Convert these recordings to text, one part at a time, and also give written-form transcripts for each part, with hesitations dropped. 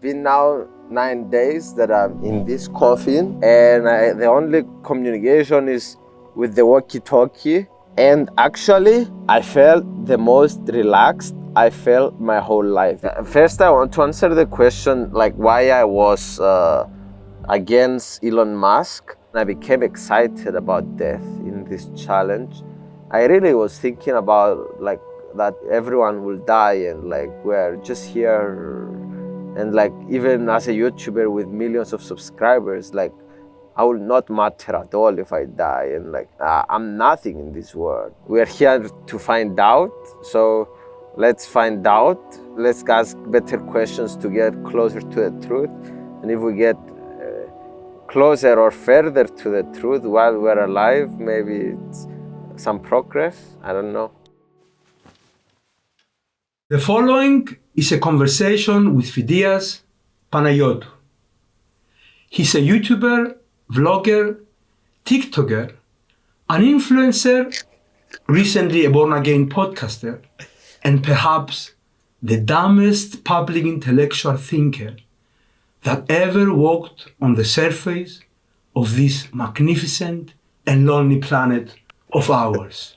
been now 9 days that I'm in this coffin, and the only communication is with the walkie-talkie. And actually, I felt the most relaxed I felt my whole life. First, I want to answer the question like why I was against Elon Musk. I became excited about death in this challenge. I really was thinking about like that everyone will die and like we're just here, and like even as a YouTuber with millions of subscribers, like I will not matter at all if I die, and like I'm nothing in this world. We're here to find out, so let's find out. Let's ask better questions to get closer to the truth, and if we get closer or further to the truth while we're alive, maybe it's some progress. I don't know. The following is a conversation with Fidias Panayotou. He's a YouTuber, vlogger, TikToker, an influencer, recently a born-again podcaster, and perhaps the dumbest public intellectual thinker that ever walked on the surface of this magnificent and lonely planet of ours.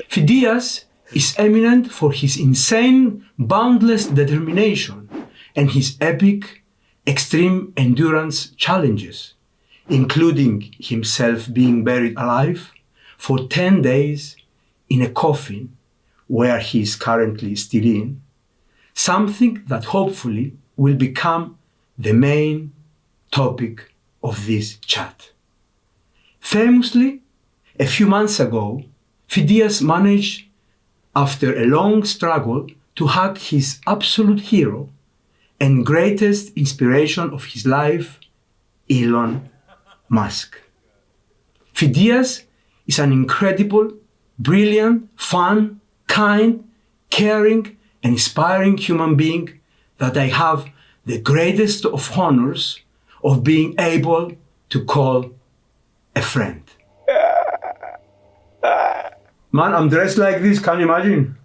Fidias is eminent for his insane, boundless determination and his epic, extreme endurance challenges, including himself being buried alive for 10 days in a coffin where he is currently still in, something that hopefully will become the main topic of this chat. Famously, a few months ago, Fidias managed, after a long struggle, to hug his absolute hero and greatest inspiration of his life, Elon Musk. Fidias is an incredible, brilliant, fun, kind, caring, and inspiring human being that I have the greatest of honors of being able to call a friend. Man, I'm dressed like this, can you imagine?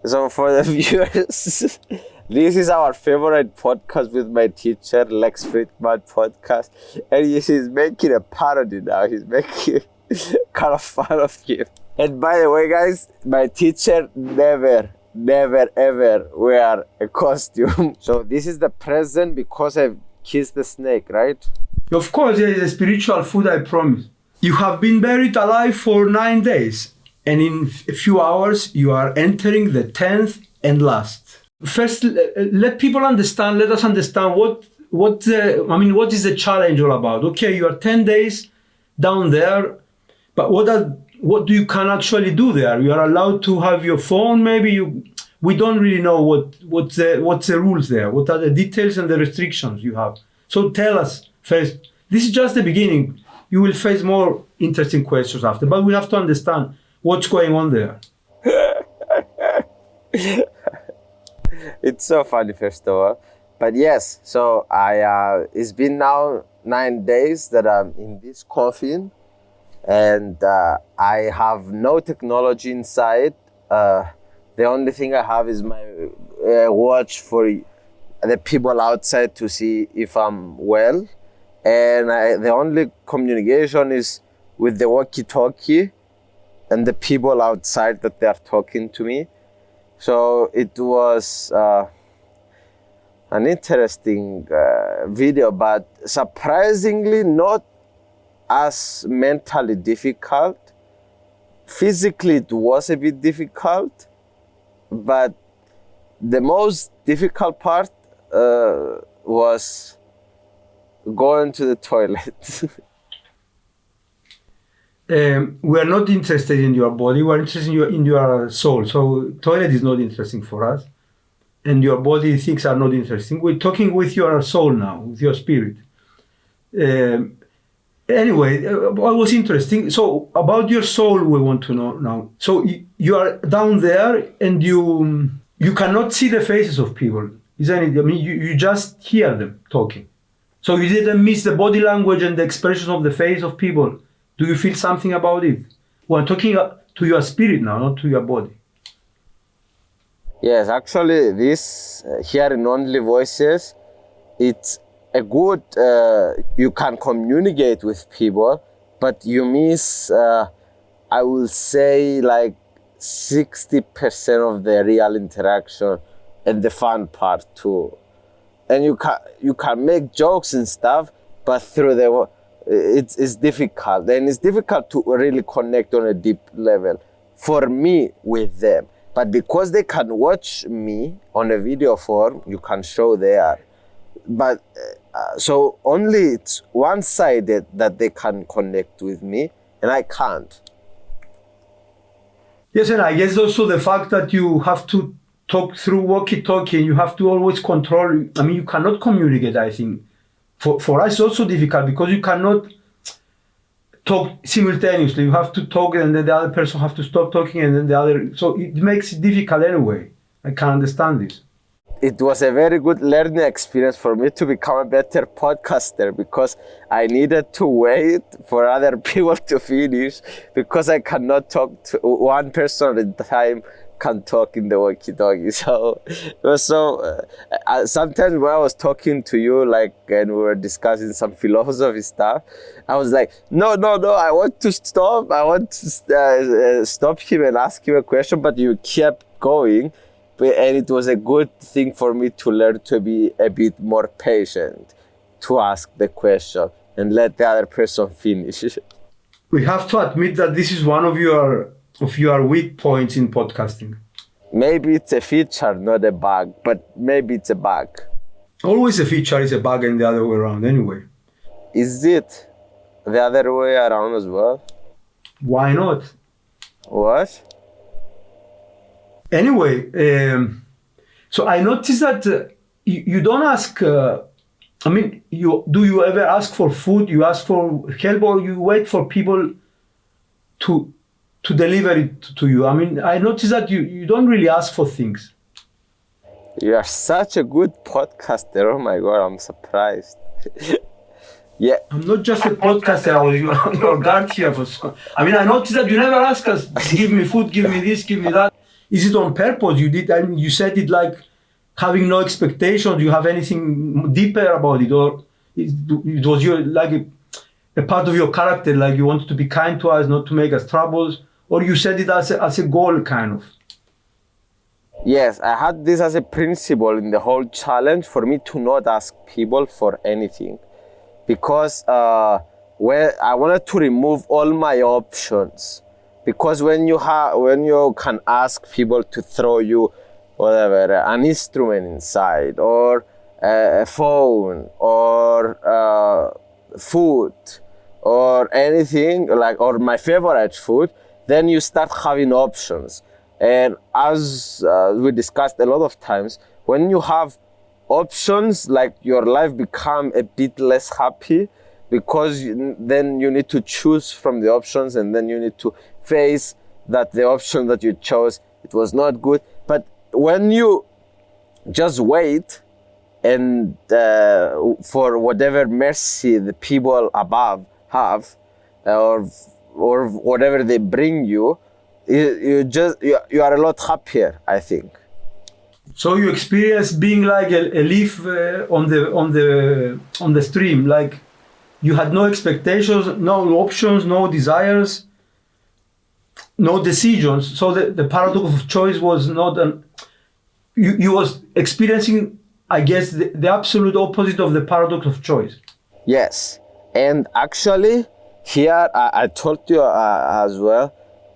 So for the viewers, this is our favorite podcast with my teacher, Lex Friedman podcast. And he's making a parody now. He's making kind of fun of him. And by the way, guys, my teacher never ever wear a costume. So this is the present because I've kissed the snake, right? Of course, there is a spiritual food, I promise. You have been buried alive for 9 days. And in a few hours, you are entering the 10th and last. First, let us understand what is the challenge all about? Okay, you are 10 days down there, but what do you can actually do there? You are allowed to have your phone, we don't really know what's the rules there. What are the details and the restrictions you have? So tell us first. This is just the beginning. You will face more interesting questions after, but we have to understand what's going on there. It's so funny, first of all. But yes, so it's been now 9 days that I'm in this coffin, and I have no technology inside. The only thing I have is my watch for the people outside to see if I'm well. And the only communication is with the walkie-talkie and the people outside that they are talking to me. So it was an interesting video, but surprisingly not as mentally difficult. Physically it was a bit difficult, but the most difficult part was going to the toilet. We are not interested in your body, we are interested in your soul. So toilet is not interesting for us. And your body things are not interesting. We're talking with your soul now, with your spirit. Anyway, what was interesting, so about your soul we want to know now. So you are down there and you cannot see the faces of people, isn't it? I mean, you just hear them talking. So you didn't miss the body language and the expression of the face of people. Do you feel something about it? We're talking to your spirit now, not to your body. Yes, actually this hearing only voices it's a good, you can communicate with people, but you miss, I will say, like 60% of the real interaction and the fun part too. And you can make jokes and stuff, but through it's difficult, and it's difficult to really connect on a deep level for me with them. But because they can watch me on a video form, you can show there. But so only it's one-sided that they can connect with me, and I can't. Yes, and I guess also the fact that you have to talk through walkie-talkie and you have to always control. I mean, you cannot communicate, I think. For us, it's also difficult because you cannot talk simultaneously. You have to talk and then the other person have to stop talking and then the other. So it makes it difficult anyway. I can understand this. It was a very good learning experience for me to become a better podcaster, because I needed to wait for other people to finish, because I cannot talk to one person at a time. Can talk in the walkie-talkie. So sometimes when I was talking to you, like, and we were discussing some philosophy stuff, I was like, no, I want to stop. I want to stop him and ask him a question, but you kept going. And it was a good thing for me to learn to be a bit more patient, to ask the question and let the other person finish. We have to admit that this is one of your weak points in podcasting. Maybe it's a feature, not a bug, but maybe it's a bug. Always a feature is a bug and the other way around anyway. Is it the other way around as well? Why not? What? Anyway, so I noticed that you don't ask, do you ever ask for food? You ask for help, or you wait for people to deliver it to you? I mean, I noticed that you don't really ask for things. You are such a good podcaster. Oh my God, I'm surprised. Yeah. I'm not just a podcaster, I was your guard here. I noticed that you never ask us, give me food, give me this, give me that. Is it on purpose? You did, I mean, you said it like having no expectations. Do you have anything deeper about it? Or it was like a part of your character, like you wanted to be kind to us, not to make us troubles? Or you said it as a goal, kind of? Yes, I had this as a principle in the whole challenge, for me to not ask people for anything. Because when I wanted to remove all my options. Because when you can ask people to throw you whatever, an instrument inside, or a phone, or food, or anything, like, or my favorite food, then you start having options. And as we discussed a lot of times, when you have options, like, your life become a bit less happy, because then you need to choose from the options, and then you need to face that the option that you chose, it was not good. But when you just wait and for whatever mercy the people above have, or whatever they bring you, you are a lot happier, I think. So you experience being like a leaf on the stream, like you had no expectations, no options, no desires, no decisions. So the paradox of choice was not you was experiencing, I guess, the absolute opposite of the paradox of choice. Yes, and actually here I told you as well,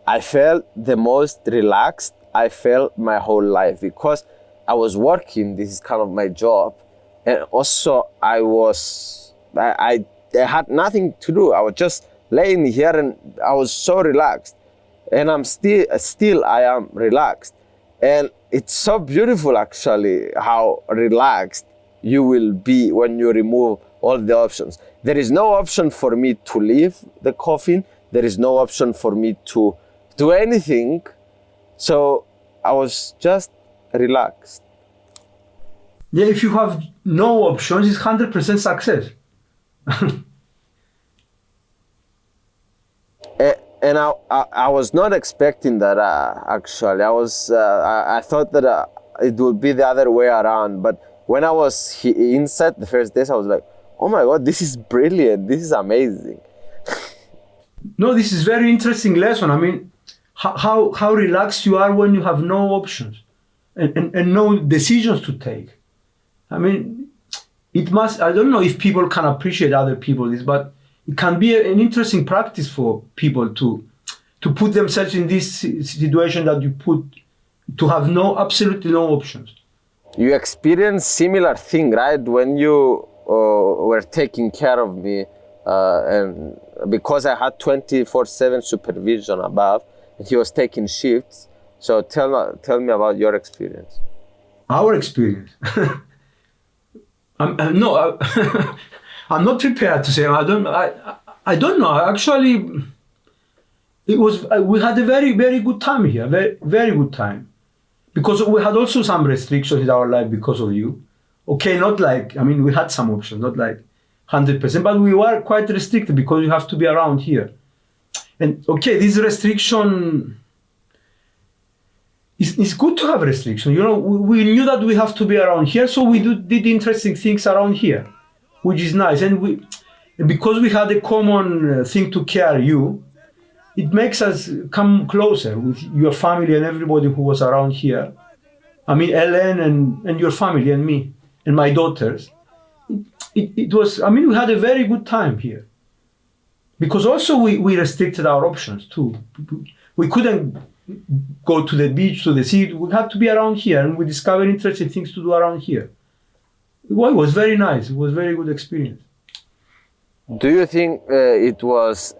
I felt the most relaxed I felt my whole life, because I was working, this is kind of my job, and also I had nothing to do. I was just laying here and I was so relaxed, and I'm still I am relaxed. And it's so beautiful actually how relaxed you will be when you remove all the options. There is no option for me to leave the coffin. There is no option for me to do anything. So I was just relaxed. Yeah, if you have no options, it's 100% success. And I was not expecting that actually. I thought that it would be the other way around. But when I was inside the first days, I was like, oh my God, this is brilliant. This is amazing. No, this is very interesting lesson. I mean, how relaxed you are when you have no options and no decisions to take. I mean, it must, I don't know if people can appreciate other people this, but it can be an interesting practice for people to put themselves in this situation that you put, to have absolutely no options. You experienced similar thing, right? When you were taking care of me, and because I had 24/7 supervision above, and he was taking shifts. So tell me about your experience. Our experience. I'm not prepared to say. I don't know. Actually, we had a very, very good time here. Very, very good time. Because we had also some restrictions in our life because of you. Okay, not like, I mean, we had some options, not like 100%, but we were quite restricted because you have to be around here. And okay, this restriction, it's good to have restriction. You know, we knew that we have to be around here, so we did interesting things around here, which is nice. And because we had a common thing to care you, it makes us come closer with your family and everybody who was around here. I mean, Ellen and your family and me and my daughters. It was, I mean, we had a very good time here. Because also we restricted our options too. We couldn't go to the beach, to the sea. We had to be around here, and we discovered interesting things to do around here. Well, it was very nice. It was a very good experience. Do you think it was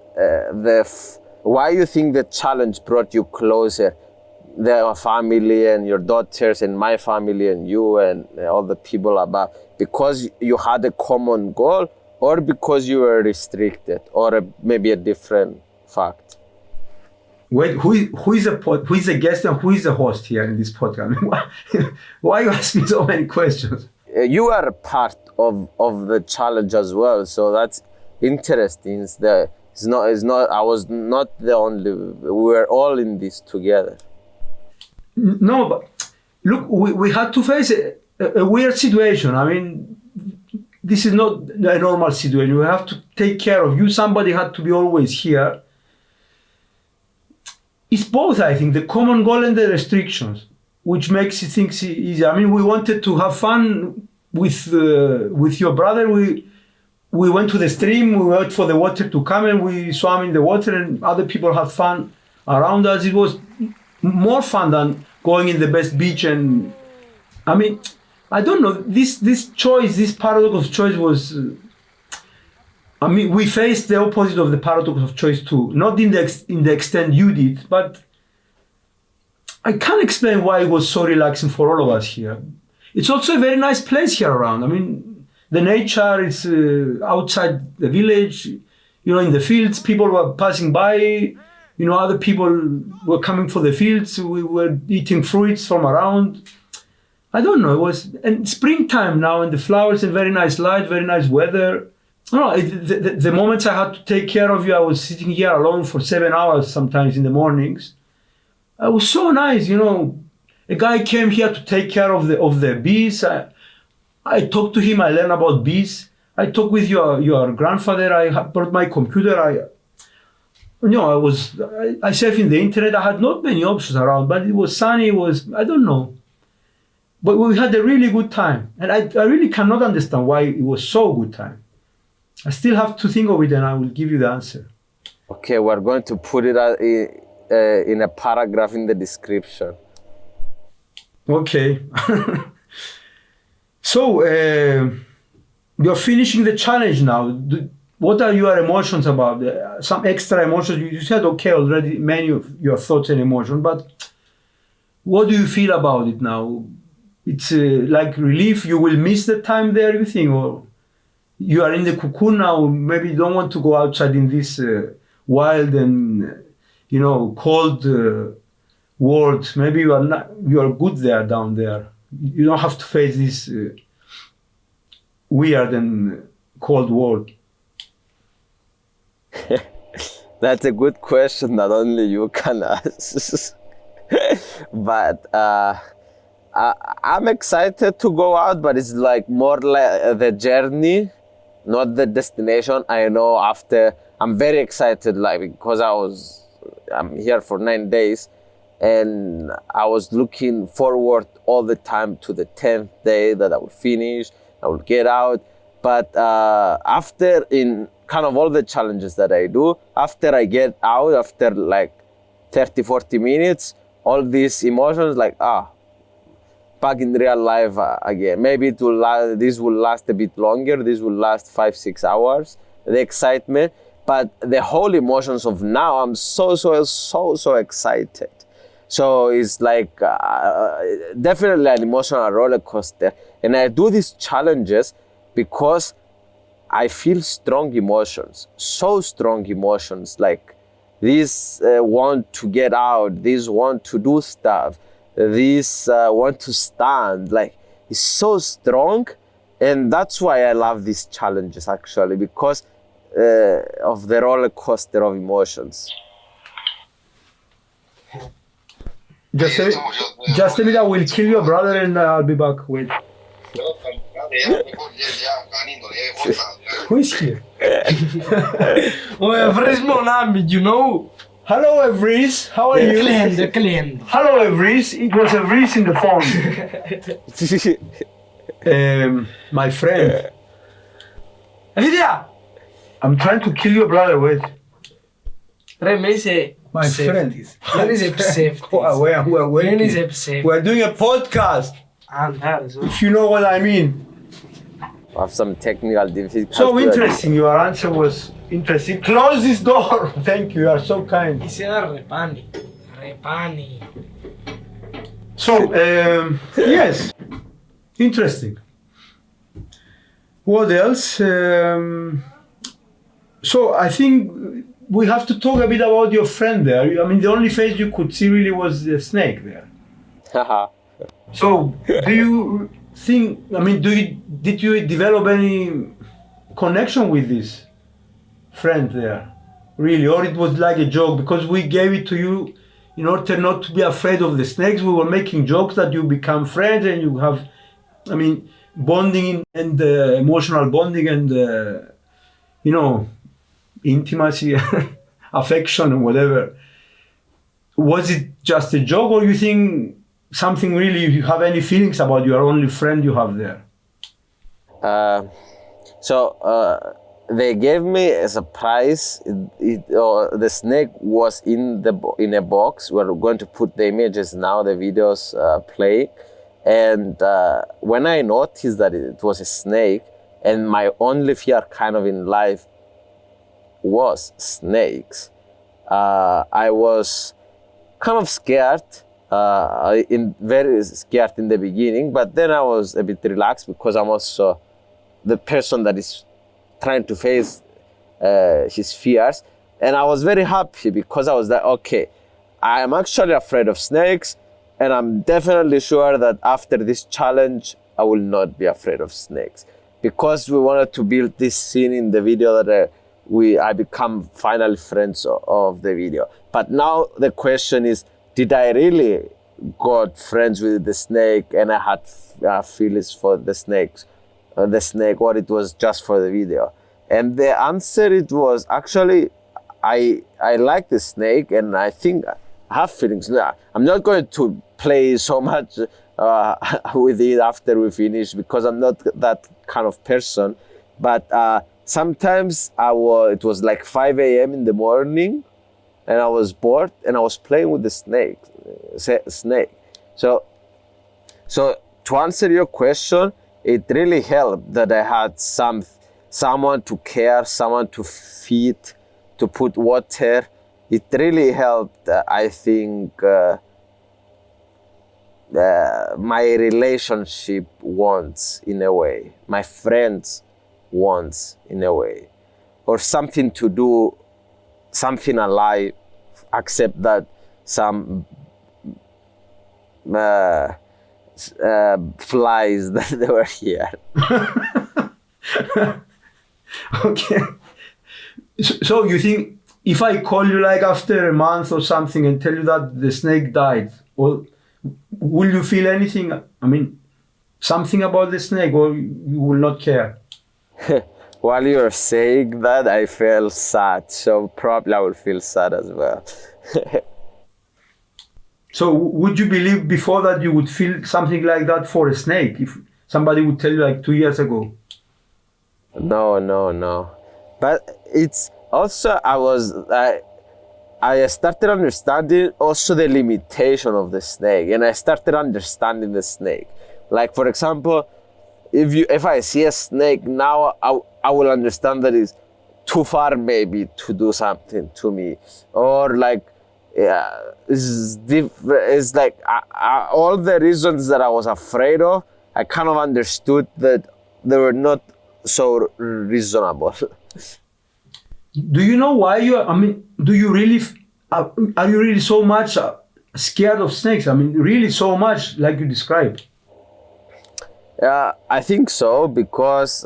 why you think the challenge brought you closer? The family and your daughters and my family and you and all the people above, because you had a common goal, or because you were restricted, or maybe a different fact? Wait, who is the guest and who is the host here in this podcast? Why you ask me so many questions? You are a part of the challenge as well, so that's interesting. It's not. I was not the only. We were all in this together. No, but look, we had to face a weird situation. I mean, this is not a normal situation. We have to take care of you. Somebody had to be always here. It's both, I think, the common goal and the restrictions, which makes things easy. I mean, we wanted to have fun with your brother. We went to the stream. We wait for the water to come, and we swam in the water, and other people had fun around us. It was more fun than going in the best beach. And I mean, I don't know, this choice, this paradox of choice was, I mean, we faced the opposite of the paradox of choice too. Not in the extent you did, but I can't explain why it was so relaxing for all of us here. It's also a very nice place here around. I mean, the nature is outside the village, you know, in the fields, people were passing by. You know, other people were coming for the fields. We were eating fruits from around. I don't know. It was and springtime now, and the flowers and very nice light, very nice weather. I don't know, the moments I had to take care of you, I was sitting here alone for 7 hours sometimes in the mornings. It was so nice, you know. A guy came here to take care of the bees. I talked to him. I learned about bees. I talked with your grandfather. I brought my computer. I surfed in the internet. I had not many options around, but it was sunny. It was, I don't know. But we had a really good time. And I really cannot understand why it was so good time. I still have to think of it, and I will give you the answer. Okay, we're going to put it in a paragraph in the description. Okay. So, you're finishing the challenge now. What are your emotions about? Some extra emotions? You said, okay, already many of your thoughts and emotions, but what do you feel about it now? It's like relief. You will miss the time there, you think, or you are in the cocoon now. Maybe you don't want to go outside in this wild and cold world. Maybe you are good there, down there. You don't have to face this weird and cold world. That's a good question that only you can ask. But I'm excited to go out, but it's like more like the journey, not the destination. I know I'm very excited, like, because I'm here for 9 days, and I was looking forward all the time to the 10th day that I will finish, I will get out. But after, in kind of all the challenges that I do, after I get out, after like 30, 40 minutes, all these emotions like, back in real life again. Maybe this will last a bit longer, this will last 5-6 hours, the excitement. But the whole emotions of now, I'm so excited. So it's like definitely an emotional roller coaster. And I do these challenges because I feel strong emotions, so strong emotions, like these want to get out, these want to do stuff, these want to stand, like it's so strong. And that's why I love these challenges actually, because of the roller coaster of emotions. Just tell me that we'll kill your brother and I'll be back. Wait. Who is here? Oh, Evris Monami, you know? Hello, Evris. How are you? Clean. Hello, Evris. It was Evris in the phone. My friend. Fidia! I'm trying to kill your brother. Wait. My friend. Δεν είσαι ψεύτης. Δεν είσαι ψεύτης. We're doing a podcast. If you know what I mean. I have some technical difficulties. So interesting. Your answer was interesting. Close this door. Thank you. You are so kind. Είσαι ένα ρεπάνι. Ρεπάνι. So, yes. Interesting. What else? So I think we have to talk a bit about your friend there. I mean, the only face you could see really was the snake there. So, do you think, I mean, did you develop any connection with this friend there? Really? Or it was like a joke? Because we gave it to you in order not to be afraid of the snakes. We were making jokes that you become friends and you have, I mean, bonding and emotional bonding and, intimacy, affection and whatever. Was it just a joke, or you think something really, you have any feelings about your only friend you have there? They gave me a surprise. The snake was in a box. We're going to put the images now, the videos play. And when I noticed that it was a snake, and my only fear kind of in life was snakes, I was kind of scared, very scared in the beginning, but then I was a bit relaxed because I'm also the person that is trying to face his fears. And I was very happy because I was like, okay, I am actually afraid of snakes, and I'm definitely sure that after this challenge, I will not be afraid of snakes. Because we wanted to build this scene in the video that I become finally friends of the video. But now the question is, did I really got friends with the snake and I had feelings for the snake, or it was just for the video? And the answer, it was actually, I like the snake and I think I have feelings. I'm not going to play so much with it after we finish because I'm not that kind of person. But sometimes it was like 5 a.m. in the morning and I was bored and I was playing with the snake. So to answer your question, it really helped that I had someone to care, someone to feed, to put water. It really helped, I think, my relationship wants in a way, my friends wants in a way, or something to do, something alive, accept that some flies that they were here. Okay. So you think if I call you like after a month or something and tell you that the snake died, will you feel anything? I mean, something about the snake, or you will not care? While you're saying that, I felt sad, so probably I will feel sad as well. So would you believe before that you would feel something like that for a snake? If somebody would tell you like 2 years ago? No. But it's also, I started understanding also the limitation of the snake, and I started understanding the snake. Like, for example, if I see a snake now, I will understand that it's too far maybe to do something to me, or like, yeah, it's like all the reasons that I was afraid of, I kind of understood that they were not so reasonable. Do you know why do you really, are you really so much scared of snakes? I mean, really so much like you described? Yeah, I think so, because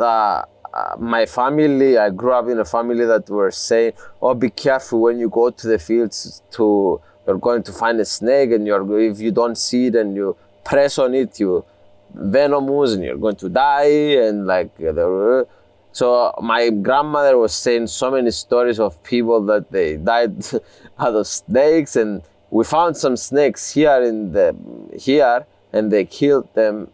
my family, I grew up in a family that were saying, oh, be careful when you go to the fields, you're going to find a snake, and if you don't see it and you press on it, you venomous and you're going to die, and like so my grandmother was saying so many stories of people that they died out of snakes, and we found some snakes here and they killed them,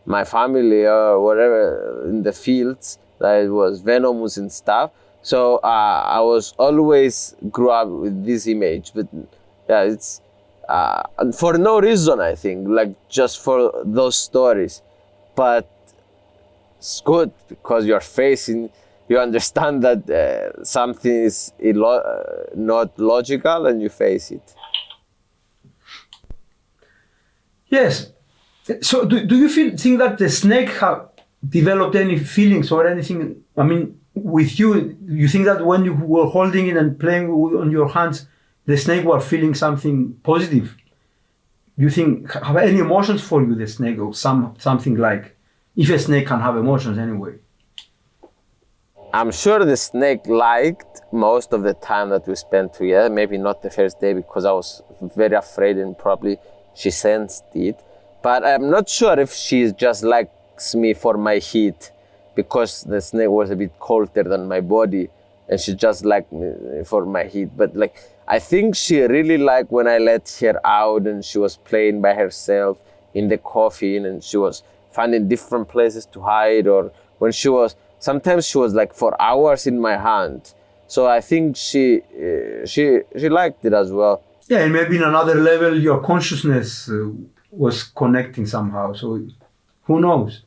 my family or whatever, in the fields, that it was venomous and stuff. So I was always grew up with this image, but yeah, it's and for no reason, I think, like just for those stories. But it's good because you understand that something is not logical, and you face it. Yes. So do you think that the snake have developed any feelings or anything? I mean, with you, you think that when you were holding it and playing on your hands, the snake was feeling something positive? You think, have any emotions for you, the snake, or something like, if a snake can have emotions anyway? I'm sure the snake liked most of the time that we spent together. Maybe not the first day, because I was very afraid and probably she sensed it. But I'm not sure if she just likes me for my heat, because the snake was a bit colder than my body, and she just liked me for my heat. But like, I think she really liked when I let her out and she was playing by herself in the coffin, and she was finding different places to hide, or when sometimes she was like for hours in my hand. So I think she liked it as well. Yeah, and maybe in another level, your consciousness was connecting somehow. So who knows?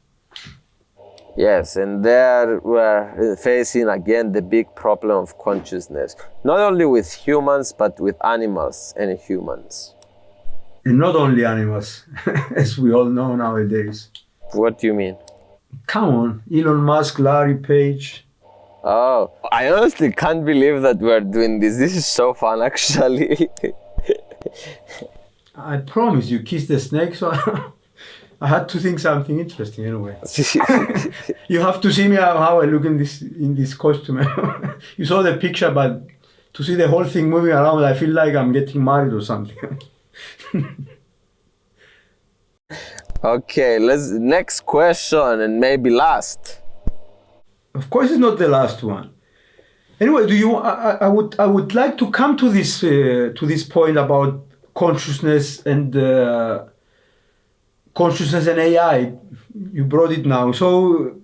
Yes, and there we're facing again the big problem of consciousness, not only with humans, but with animals and humans. And not only animals, as we all know nowadays. What do you mean? Come on, Elon Musk, Larry Page. Oh, I honestly can't believe that we're doing this. This is so fun, actually. I promise you kissed the snake, so I had to think something interesting anyway. You have to see me how I look in this costume. You saw the picture, but to see the whole thing moving around, I feel like I'm getting married or something. Okay, next question, and maybe last. Of course, it's not the last one. Anyway, I would like to come to this point about consciousness and AI. You brought it now. So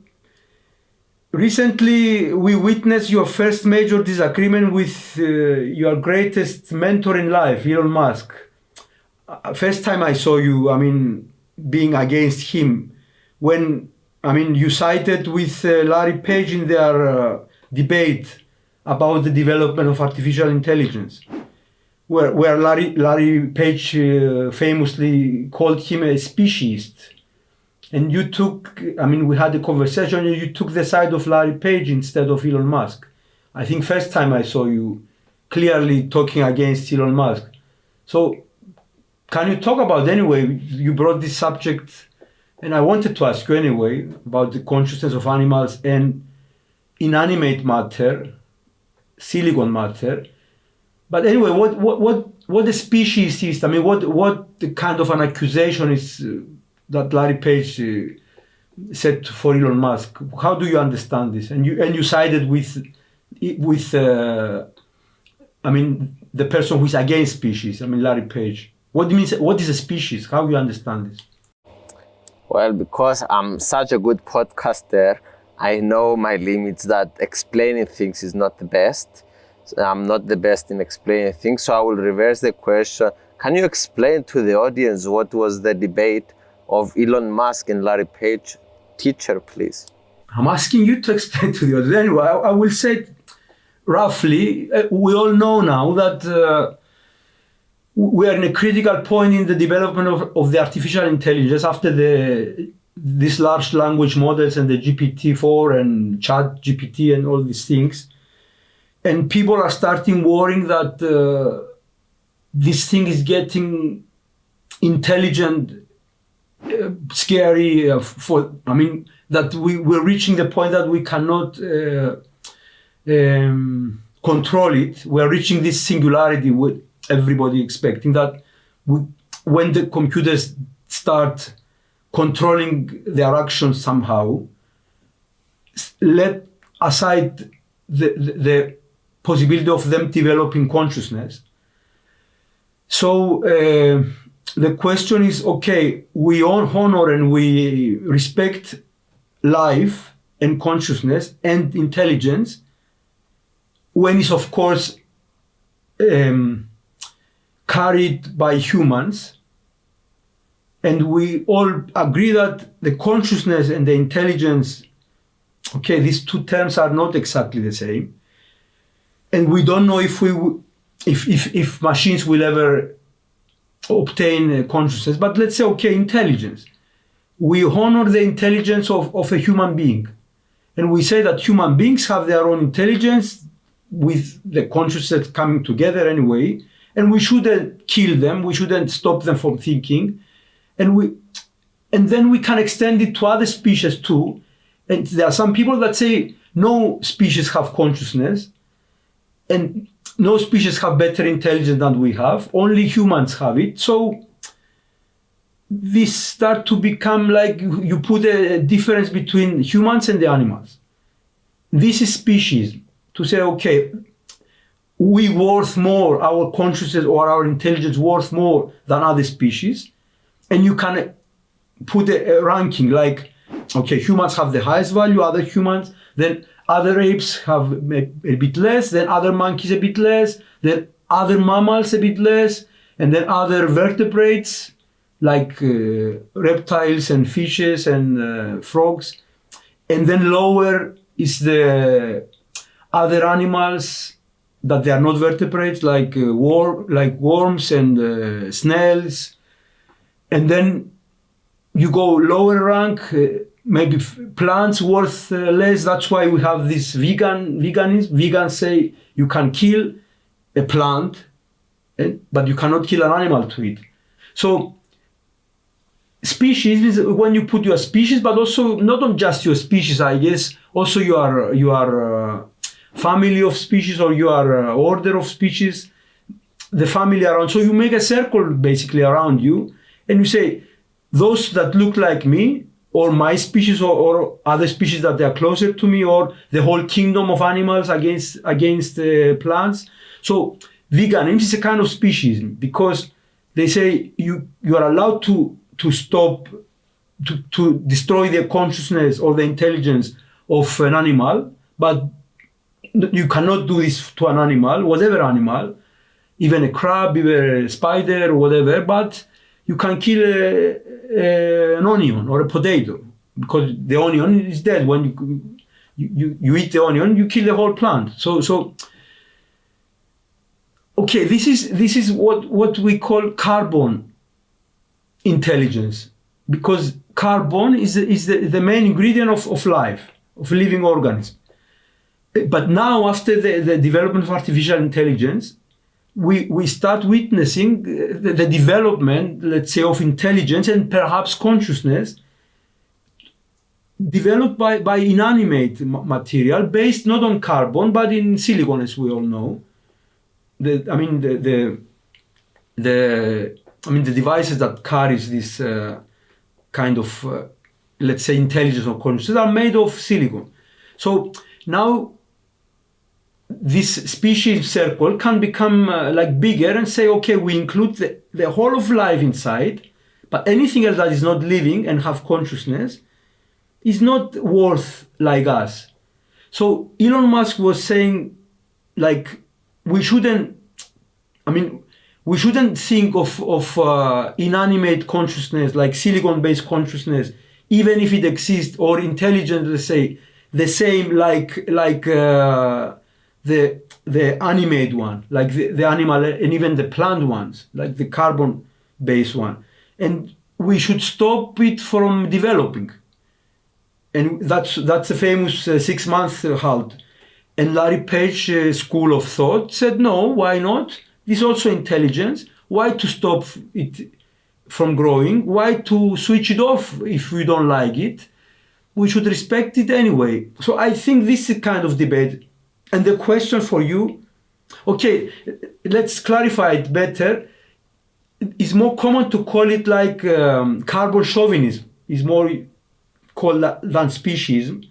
recently we witnessed your first major disagreement with your greatest mentor in life, Elon Musk. First time I saw you, being against him, when you sided with Larry Page in their debate about the development of artificial intelligence, where Larry Page famously called him a speciesist. And you we had a conversation and you took the side of Larry Page instead of Elon Musk. I think first time I saw you clearly talking against Elon Musk. So can you talk about, anyway, you brought this subject, and I wanted to ask you anyway about the consciousness of animals and inanimate matter, silicon matter. But anyway, what the species is. I mean, what the kind of an accusation is that Larry Page said for Elon Musk. How do you understand this? And you sided with I mean, the person who is against species. I mean, Larry Page. What is a species? How do you understand this? Well, because I'm such a good podcaster, I know my limits, that explaining things is not the best. So I'm not the best in explaining things, so I will reverse the question. Can you explain to the audience what was the debate of Elon Musk and Larry Page? Teacher, please. I'm asking you to explain to the audience. Anyway, I will say roughly, we all know now that we are in a critical point in the development of the artificial intelligence after these large language models and the GPT-4 and Chat GPT and all these things. And people are starting worrying that this thing is getting intelligent, scary. That we're reaching the point that we cannot control it. We're reaching this singularity with everybody expecting that when the computers start controlling their actions somehow, let aside the possibility of them developing consciousness. So the question is, okay, we honor and we respect life and consciousness and intelligence when it's, of course, carried by humans. And we all agree that the consciousness and the intelligence, okay, these two terms are not exactly the same. And we don't know if machines will ever obtain consciousness. But let's say, okay, intelligence. We honor the intelligence of a human being. And we say that human beings have their own intelligence with the consciousness coming together anyway. And we shouldn't kill them. We shouldn't stop them from thinking. And then we can extend it to other species too. And there are some people that say no species have consciousness and no species have better intelligence than we have. Only humans have it. So this start to become like you put a difference between humans and the animals. This is species. To say, okay, we worth more, our consciousness or our intelligence worth more than other species. And you can put a ranking like, okay, humans have the highest value, other humans, then other apes have a bit less, then other monkeys a bit less, then other mammals a bit less, and then other vertebrates like reptiles and fishes and frogs. And then lower is the other animals that they are not vertebrates, like worms and snails. And then you go lower rank, maybe plants worth less. That's why we have this veganism. Vegans say you can kill a plant, but you cannot kill an animal to eat. So species is when you put your species, but also not just your species, I guess, also your family of species or your order of species, the family around. So you make a circle basically around you. And you say, those that look like me, or my species, or other species that they are closer to me, or the whole kingdom of animals against plants. So veganism is a kind of species because they say you are allowed to stop, to destroy the consciousness or the intelligence of an animal, but you cannot do this to an animal, whatever animal, even a crab, even a spider, whatever, but you can kill an onion or a potato because the onion is dead. When you eat the onion, you kill the whole plant. So okay, this is what we call carbon intelligence, because carbon is the main ingredient of life, of living organism. But now, after the development of artificial intelligence, we start witnessing the development, let's say, of intelligence and perhaps consciousness developed by inanimate material based not on carbon but in silicon, as we all know. The the devices that carries this kind of, let's say, intelligence or consciousness are made of silicon. So now this species circle can become like bigger and say, okay, we include the whole of life inside, but anything else that is not living and have consciousness is not worth like us. So Elon Musk was saying, like, we shouldn't think of inanimate consciousness, like silicon-based consciousness, even if it exists, or intelligence, let's say, the same like the animate one, like the animal and even the plant ones, like the carbon-based one. And we should stop it from developing. And that's a famous 6-month halt. And Larry Page school of thought said, no, why not? This is also intelligence. Why to stop it from growing? Why to switch it off if we don't like it? We should respect it anyway. So I think this is a kind of debate. And the question for you, okay, let's clarify it better. It's more common to call it like carbon chauvinism. It's more called than speciesism.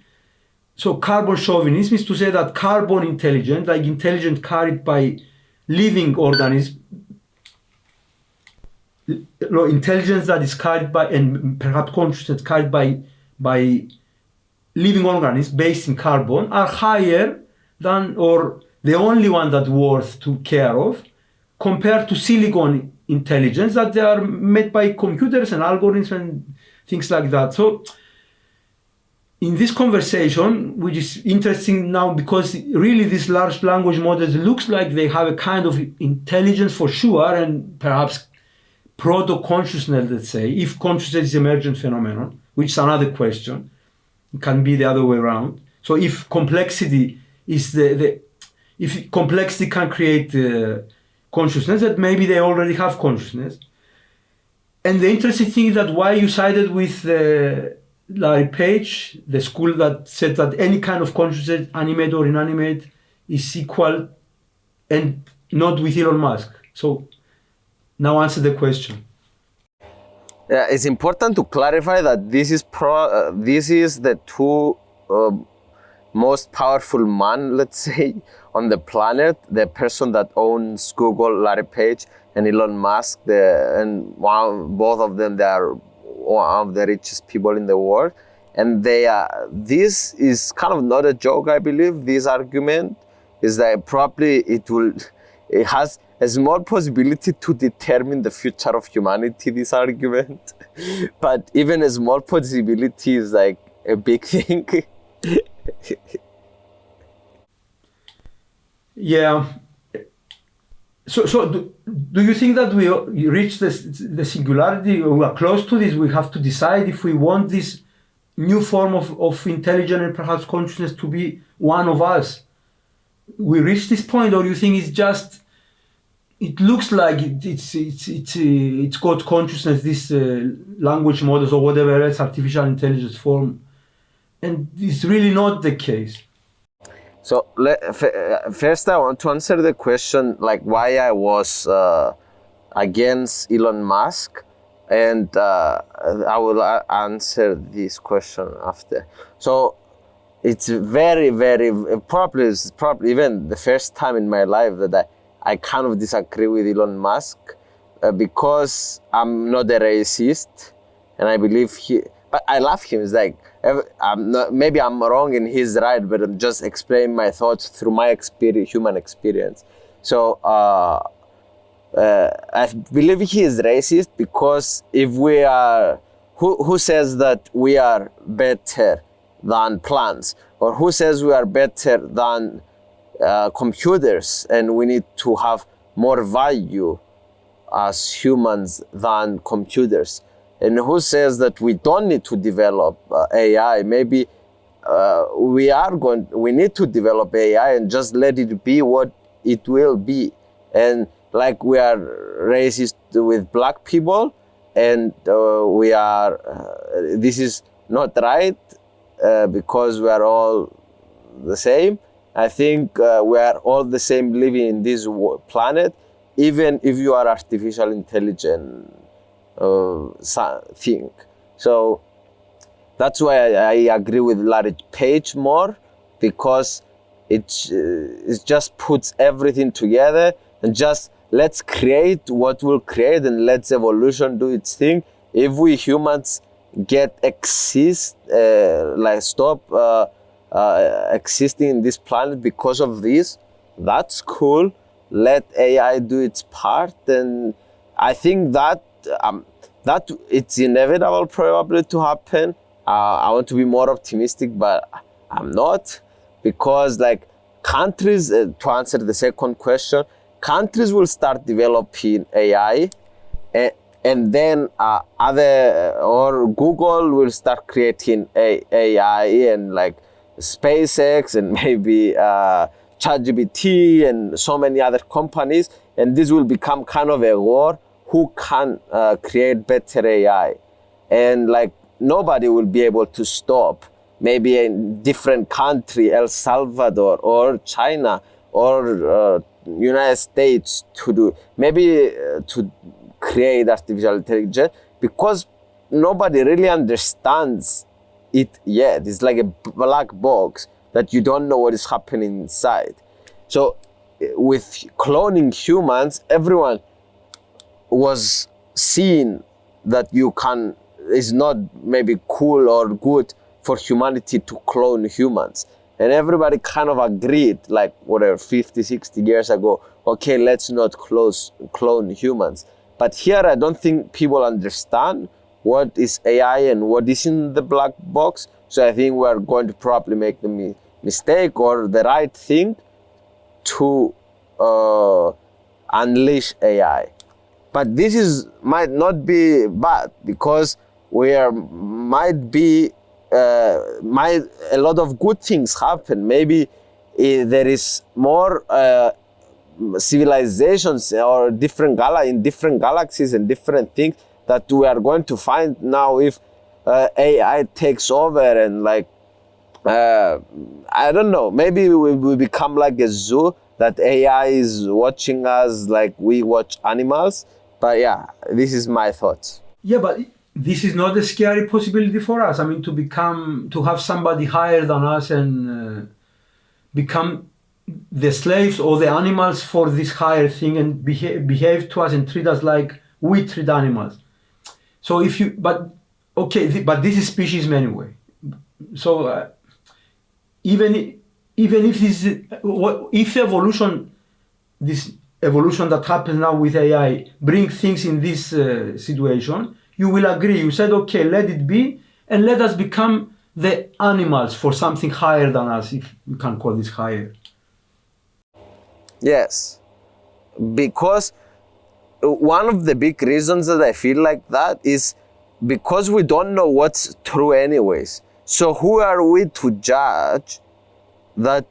So carbon chauvinism is to say that carbon intelligence, like intelligence carried by living organisms, intelligence that is carried by, and perhaps consciousness carried by living organisms based in carbon, are higher than, or the only one that worth to care of, compared to silicon intelligence that they are made by computers and algorithms and things like that. So in this conversation, which is interesting now because really these large language models looks like they have a kind of intelligence for sure, and perhaps proto-consciousness, let's say, if consciousness is emergent phenomenon, which is another question. It can be the other way around. So if complexity is if complexity can create consciousness, that maybe they already have consciousness. And the interesting thing is that why you sided with Larry Page, the school that said that any kind of consciousness, animate or inanimate, is equal, and not with Elon Musk. So now answer the question. Yeah, it's important to clarify that this is the two most powerful man, let's say, on the planet. The person that owns Google, Larry Page, and Elon Musk, both of them, they are one of the richest people in the world. And this is kind of not a joke, I believe. This argument is that probably it has a small possibility to determine the future of humanity, this argument. But even a small possibility is like a big thing. Yeah. So do you think that we reach the singularity, or we are close to this? We have to decide if we want this new form of intelligence and perhaps consciousness to be one of us. We reach this point, or you think it's just, it looks like it's got consciousness, this language models or whatever else artificial intelligence form, and it's really not the case? So first I want to answer the question, like why I was against Elon Musk, and I will answer this question after. So it's very, very, probably even the first time in my life that I kind of disagree with Elon Musk because I'm not a racist, and I believe but I love him. It's like, maybe I'm wrong and he's right, but I'm just explaining my thoughts through my human experience. So I believe he is racist because if we are, who says that we are better than plants, or who says we are better than computers and we need to have more value as humans than computers? And who says that we don't need to develop AI? Maybe we need to develop AI and just let it be what it will be. And like we are racist with black people, and this is not right because we are all the same. I think we are all the same living in this planet, even if you are artificial intelligent thing. So that's why I agree with Larry Page more, because it just puts everything together and just let's create what we'll create and let's evolution do its thing. If we humans stop existing in this planet because of this, that's cool. Let AI do its part, and I think that it's inevitable probably to happen. I want to be more optimistic, but I'm not, because like countries, to answer the second question, countries will start developing AI, and then Google will start creating AI, and like SpaceX and maybe ChatGPT and so many other companies, and this will become kind of a war who can create better AI, and like nobody will be able to stop. Maybe a different country, El Salvador or China or United States to create artificial intelligence, because nobody really understands it yet. It's like a black box that you don't know what is happening inside. So with cloning humans, everyone was seeing that it's not maybe cool or good for humanity to clone humans. And everybody kind of agreed, like whatever, 50, 60 years ago, okay, let's not clone humans. But here, I don't think people understand what is AI and what is in the black box. So I think we're going to probably make the mistake or the right thing to unleash AI. But this might not be bad, because a lot of good things happen. Maybe there is more civilizations or in different galaxies and different things that we are going to find now if AI takes over, and like I don't know, maybe we become like a zoo that AI is watching us like we watch animals. But yeah, this is my thoughts. Yeah, but this is not a scary possibility for us. I mean, to have somebody higher than us and become the slaves or the animals for this higher thing, and behave to us and treat us like we treat animals. So but this is speciesism anyway. So even if this evolution that happens now with AI brings things in this situation, you will agree. You said, okay, let it be, and let us become the animals for something higher than us, if you can call this higher. Yes, because one of the big reasons that I feel like that is because we don't know what's true anyways. So who are we to judge that?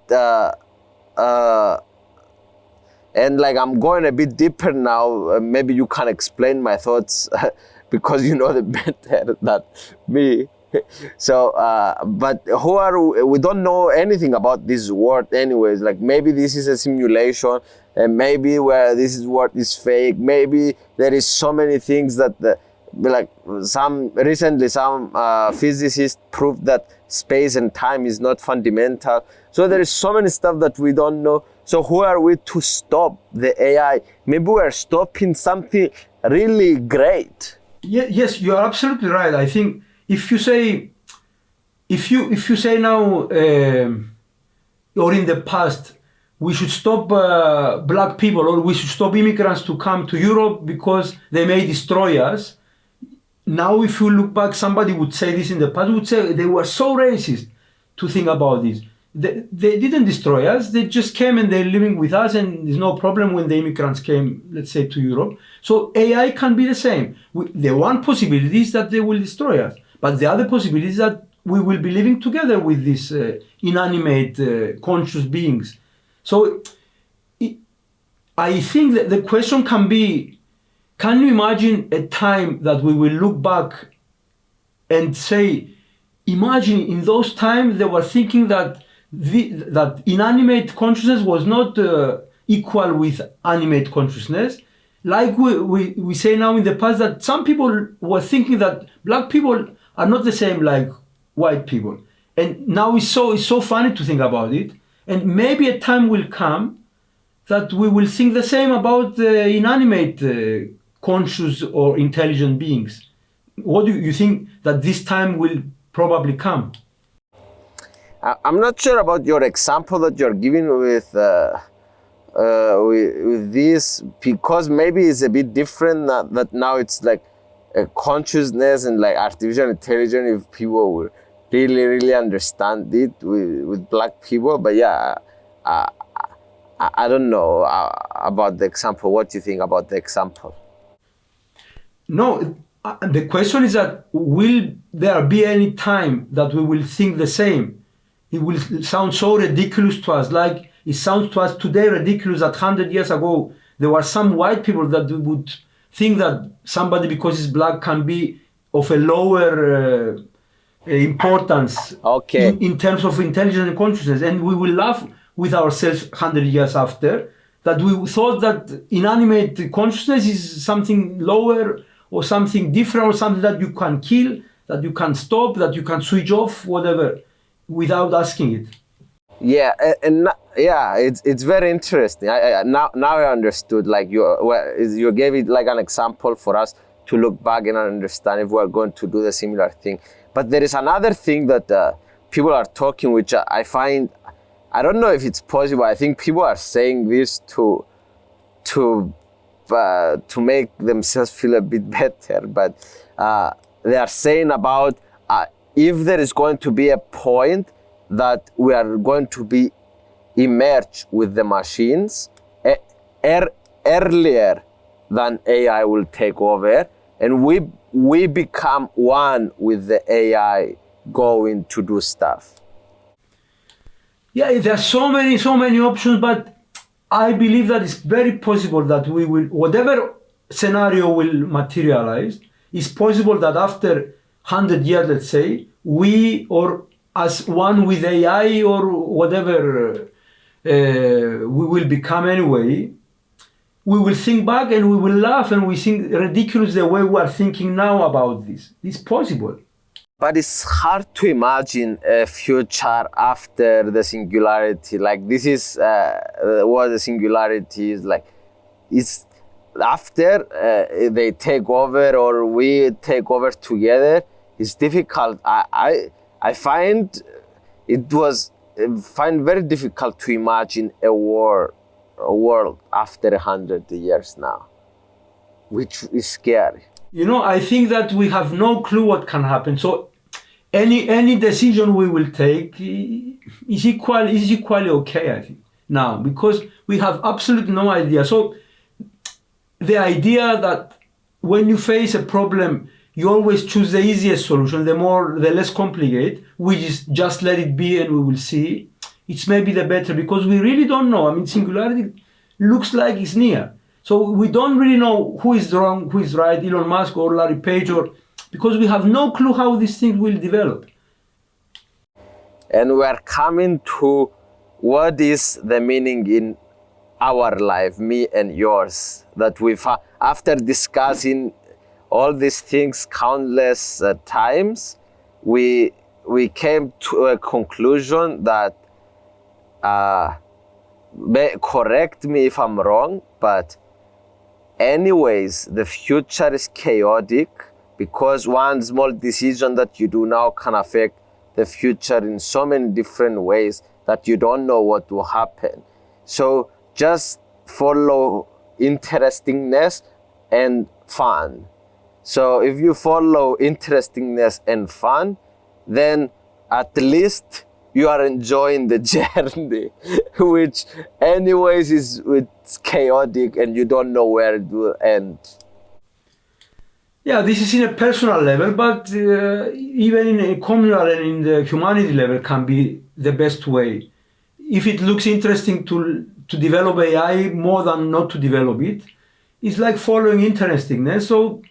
And like, I'm going a bit deeper now. Maybe you can explain my thoughts because you know the better than me. So, but who are we? We don't know anything about this world anyways. Like, maybe this is a simulation, and maybe where this is what is fake. Maybe there is so many things that some physicists proved that space and time is not fundamental. So there is so many stuff that we don't know. So who are we to stop the AI? Maybe we are stopping something really great. Yes, you are absolutely right. I think if you say now or in the past, we should stop black people, or we should stop immigrants to come to Europe because they may destroy us. Now, if you look back, somebody would say this in the past, would say they were so racist to think about this. They didn't destroy us. They just came and they're living with us, and there's no problem when the immigrants came, let's say, to Europe. So AI can be the same. The one possibility is that they will destroy us. But the other possibility is that we will be living together with these inanimate, conscious beings. So I think that the question can be, can you imagine a time that we will look back and say, imagine in those times they were thinking that that inanimate consciousness was not equal with animate consciousness. Like we say now in the past that some people were thinking that black people are not the same like white people. And now it's so funny to think about it. And maybe a time will come that we will think the same about inanimate conscious or intelligent beings. What do you think that this time will probably come? I'm not sure about your example that you're giving with this, because maybe it's a bit different that now it's like a consciousness and like artificial intelligence, if people will really understand it with black people. But yeah, I don't know about the example. What do you think about the example? No, the question is that will there be any time that we will think the same? It will sound so ridiculous to us, like it sounds to us today ridiculous that 100 years ago there were some white people that would think that somebody because he's black can be of a lower importance in terms of intelligence and consciousness. And we will laugh with ourselves 100 years after that we thought that inanimate consciousness is something lower or something different or something that you can kill, that you can stop, that you can switch off, whatever, without asking it. Yeah, it's very interesting. Now I understood. Like you gave it like an example for us to look back and understand if we're going to do the similar thing. But there is another thing that people are talking, which I find, I don't know if it's possible. I think people are saying this to make themselves feel a bit better. But they are saying about if there is going to be a point that we are going to be emerged with the machines earlier than AI will take over, and we become one with the AI going to do stuff. Yeah, there are so many options, but I believe that it's very possible that we will, whatever scenario will materialize, it's possible that after 100 years, let's say, we or as one with AI or whatever we will become anyway, we will think back and we will laugh and we think ridiculous the way we are thinking now about this. It's possible. But it's hard to imagine a future after the singularity. Like this is what the singularity is like. It's after they take over or we take over together. It's difficult. I find very difficult to imagine a world after 100 years now, which is scary. You know, I think that we have no clue what can happen. So any decision we will take is equally okay, I think, now, because we have absolutely no idea. So the idea that when you face a problem, you always choose the easiest solution, the less complicated, which is just let it be and we will see. It's maybe the better, because we really don't know. I mean, singularity looks like it's near. So we don't really know who is wrong, who is right, Elon Musk or Larry Page, because we have no clue how these things will develop. And we are coming to what is the meaning in our life, me and yours, that after discussing all these things countless times, we came to a conclusion that, correct me if I'm wrong, but anyways, the future is chaotic, because one small decision that you do now can affect the future in so many different ways that you don't know what will happen. So just follow interestingness and fun. So if you follow interestingness and fun, then at least you are enjoying the journey, which anyways it's chaotic and you don't know where it will end. Yeah, this is in a personal level, but even in a communal and in the humanity level can be the best way. If it looks interesting to develop AI more than not to develop it, it's like following interestingness. So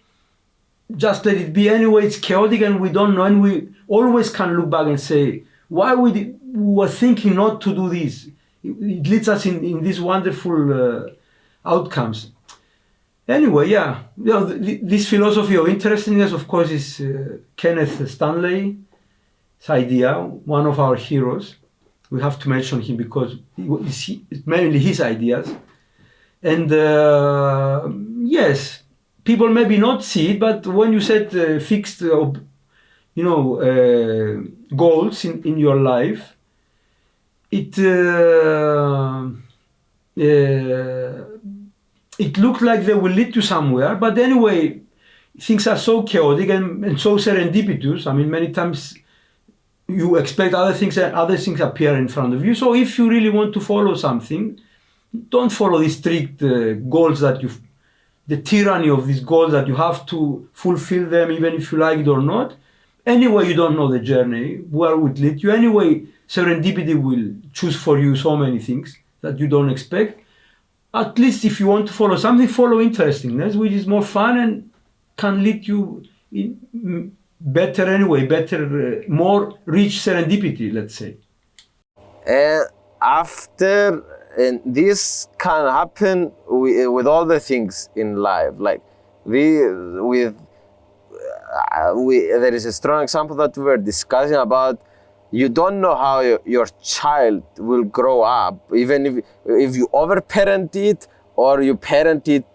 just let it be. Anyway, it's chaotic and we don't know, and we always can look back and say, why we were thinking not to do this. it leads us in these wonderful outcomes. Anyway, yeah, this philosophy of interestingness, of course, is Kenneth Stanley's idea, one of our heroes. We have to mention him because it's mainly his ideas. And yes, people maybe not see it, but when you set fixed, goals in your life, it looks like they will lead to somewhere. But anyway, things are so chaotic and so serendipitous. I mean, many times you expect other things and other things appear in front of you. So if you really want to follow something, don't follow these strict goals the tyranny of these goals that you have to fulfill them even if you like it or not. Anyway, you don't know the journey, where it would lead you. Anyway, serendipity will choose for you so many things that you don't expect. At least if you want to follow something, follow interestingness, which is more fun and can lead you in better, more rich serendipity, let's say. And this can happen with all the things in life. Like there is a strong example that we were discussing about. You don't know how your child will grow up, even if you overparent it or you parent it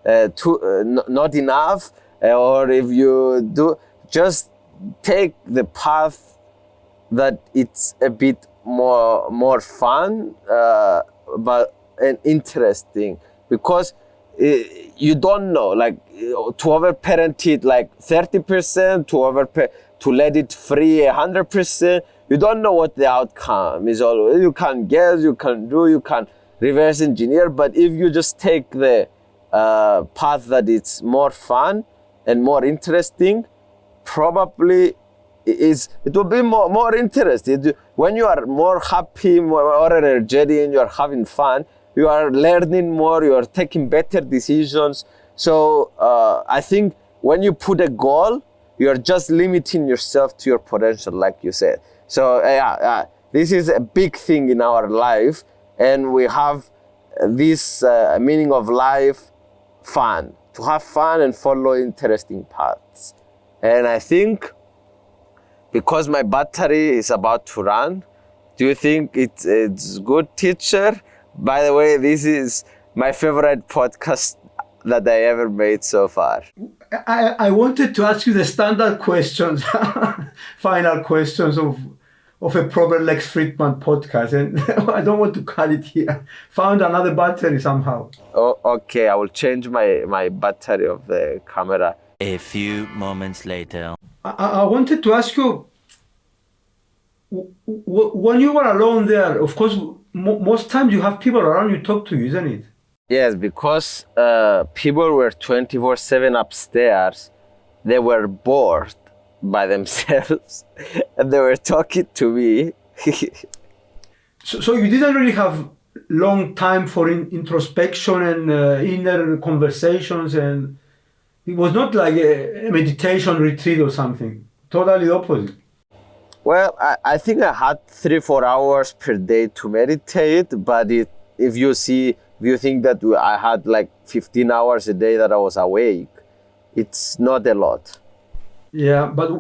not enough, or if you do, just take the path that it's a bit more fun, and interesting, because you don't know, like, to overparent it like 30%, to let it free 100%. You don't know what the outcome is. Always, you can guess, you can reverse engineer, but if you just take the path that it's more fun and more interesting, probably it will be more interesting. When you are more happy, more energetic, and you are having fun, you are learning more, you are taking better decisions. So I think when you put a goal, you are just limiting yourself to your potential, like you said. So this is a big thing in our life, and we have this meaning of life, fun, to have fun and follow interesting paths. And I think, because my battery is about to run, do you think it's good, teacher? By the way, this is my favorite podcast that I ever made so far. I wanted to ask you the standard questions, final questions of a proper Lex Friedman podcast, and I don't want to cut it here. Found another battery somehow. Oh, okay, I will change my battery of the camera. A few moments later. I wanted to ask you, when you were alone there, of course, most times you have people around you talk to you, isn't it? Yes, because people were 24/7 upstairs. They were bored by themselves and they were talking to me. So you didn't really have long time for introspection and inner conversations, and it was not like a meditation retreat or something. Totally opposite. Well, I think I had 3-4 hours per day to meditate, but if you think that I had like 15 hours a day that I was awake, it's not a lot. Yeah, but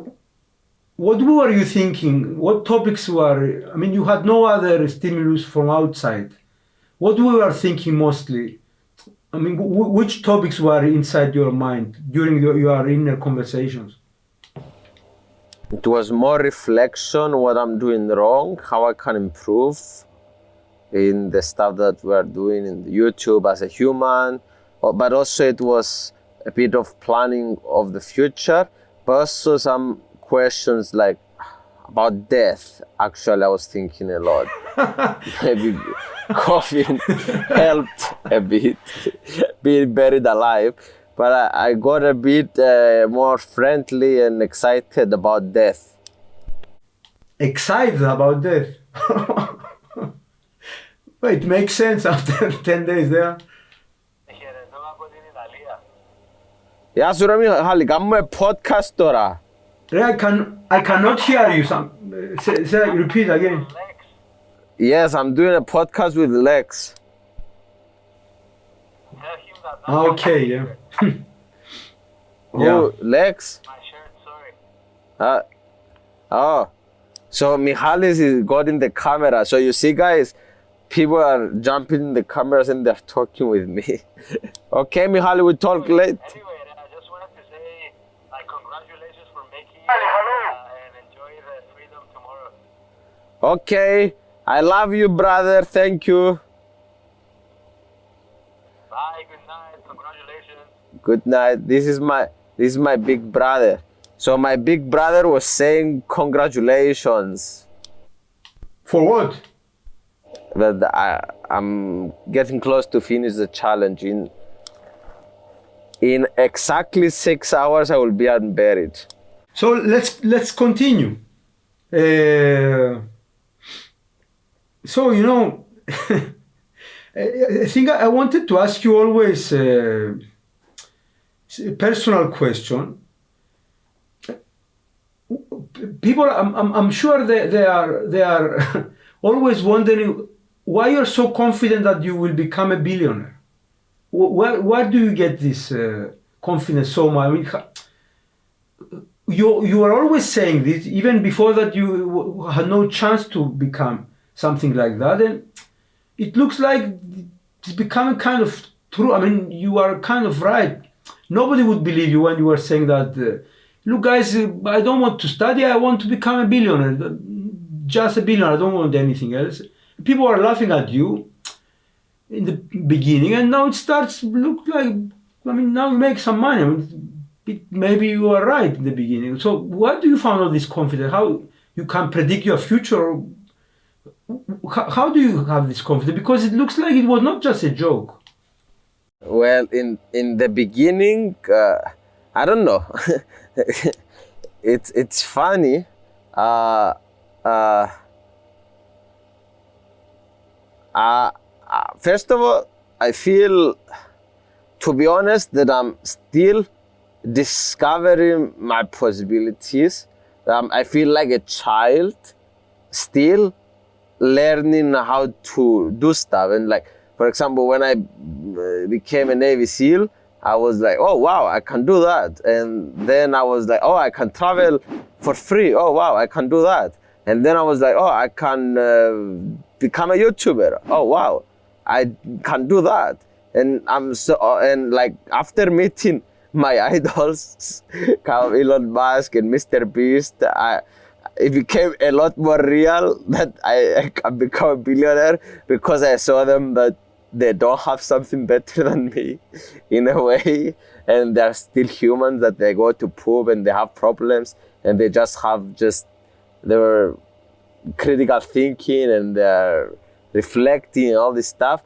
what were you thinking? What topics were, I mean, you had no other stimulus from outside. What were you thinking mostly? I mean, which topics were inside your mind during your inner conversations? It was more reflection, what I'm doing wrong, how I can improve in the stuff that we are doing in YouTube as a human. But also it was a bit of planning of the future, but also some questions like about death. Actually, I was thinking a lot. Maybe coughing helped a bit, being buried alive. But I got a bit more friendly and excited about death. Excited about death? Well, it makes sense after 10 days there. Γεια σου ρε Μιχάλη, κάνουμε podcast τώρα. I cannot hear you. Say, repeat again. Yes, I'm doing a podcast with Lex. Tell him that now Okay, yeah. Oh, Lex? my shirt, sorry. Oh, so Mihalis is got in the camera. So you see, guys, people are jumping in the cameras and they're talking with me. Okay, Mihaly, we talk late. Anyway, I just wanted to say, like, congratulations for making it and enjoy the freedom tomorrow. Okay, I love you, brother. Thank you. Bye, good night, congratulations. Good night. This is my big brother. So my big brother was saying congratulations. For what? That I'm getting close to finish the challenge. In exactly 6 hours, I will be unburied. So let's continue. So I think I wanted to ask you always a personal question. People, I'm sure they are always wondering why you're so confident that you will become a billionaire. Where do you get this confidence so much? I mean, you are always saying this, even before that you had no chance to become something like that, and it looks like it's becoming kind of true. I mean, you are kind of right. Nobody would believe you when you were saying that, look guys, I don't want to study, I want to become a billionaire. Just a billionaire, I don't want anything else. People are laughing at you in the beginning, and now it starts to look like, I mean, now you make some money. I mean, maybe you are right in the beginning. So where do you find all this confidence? How you can predict your future? How do you have this confidence? Because it looks like it was not just a joke. Well, in the beginning, I don't know. It's funny. First of all, I feel, to be honest, that I'm still discovering my possibilities. I feel like a child still learning how to do stuff. And like, for example, when I became a Navy SEAL, I was like, oh wow, I can do that. And then I was like, oh, I can travel for free. Oh wow, I can do that. And then I was like, oh, I can become a YouTuber. Oh wow, I can do that. And and like after meeting my idols, Elon Musk and Mr. Beast, it became a lot more real that I can become a billionaire, because I saw them that they don't have something better than me in a way, and they're still humans, that they go to poop and they have problems, and they just have their critical thinking and they're reflecting and all this stuff.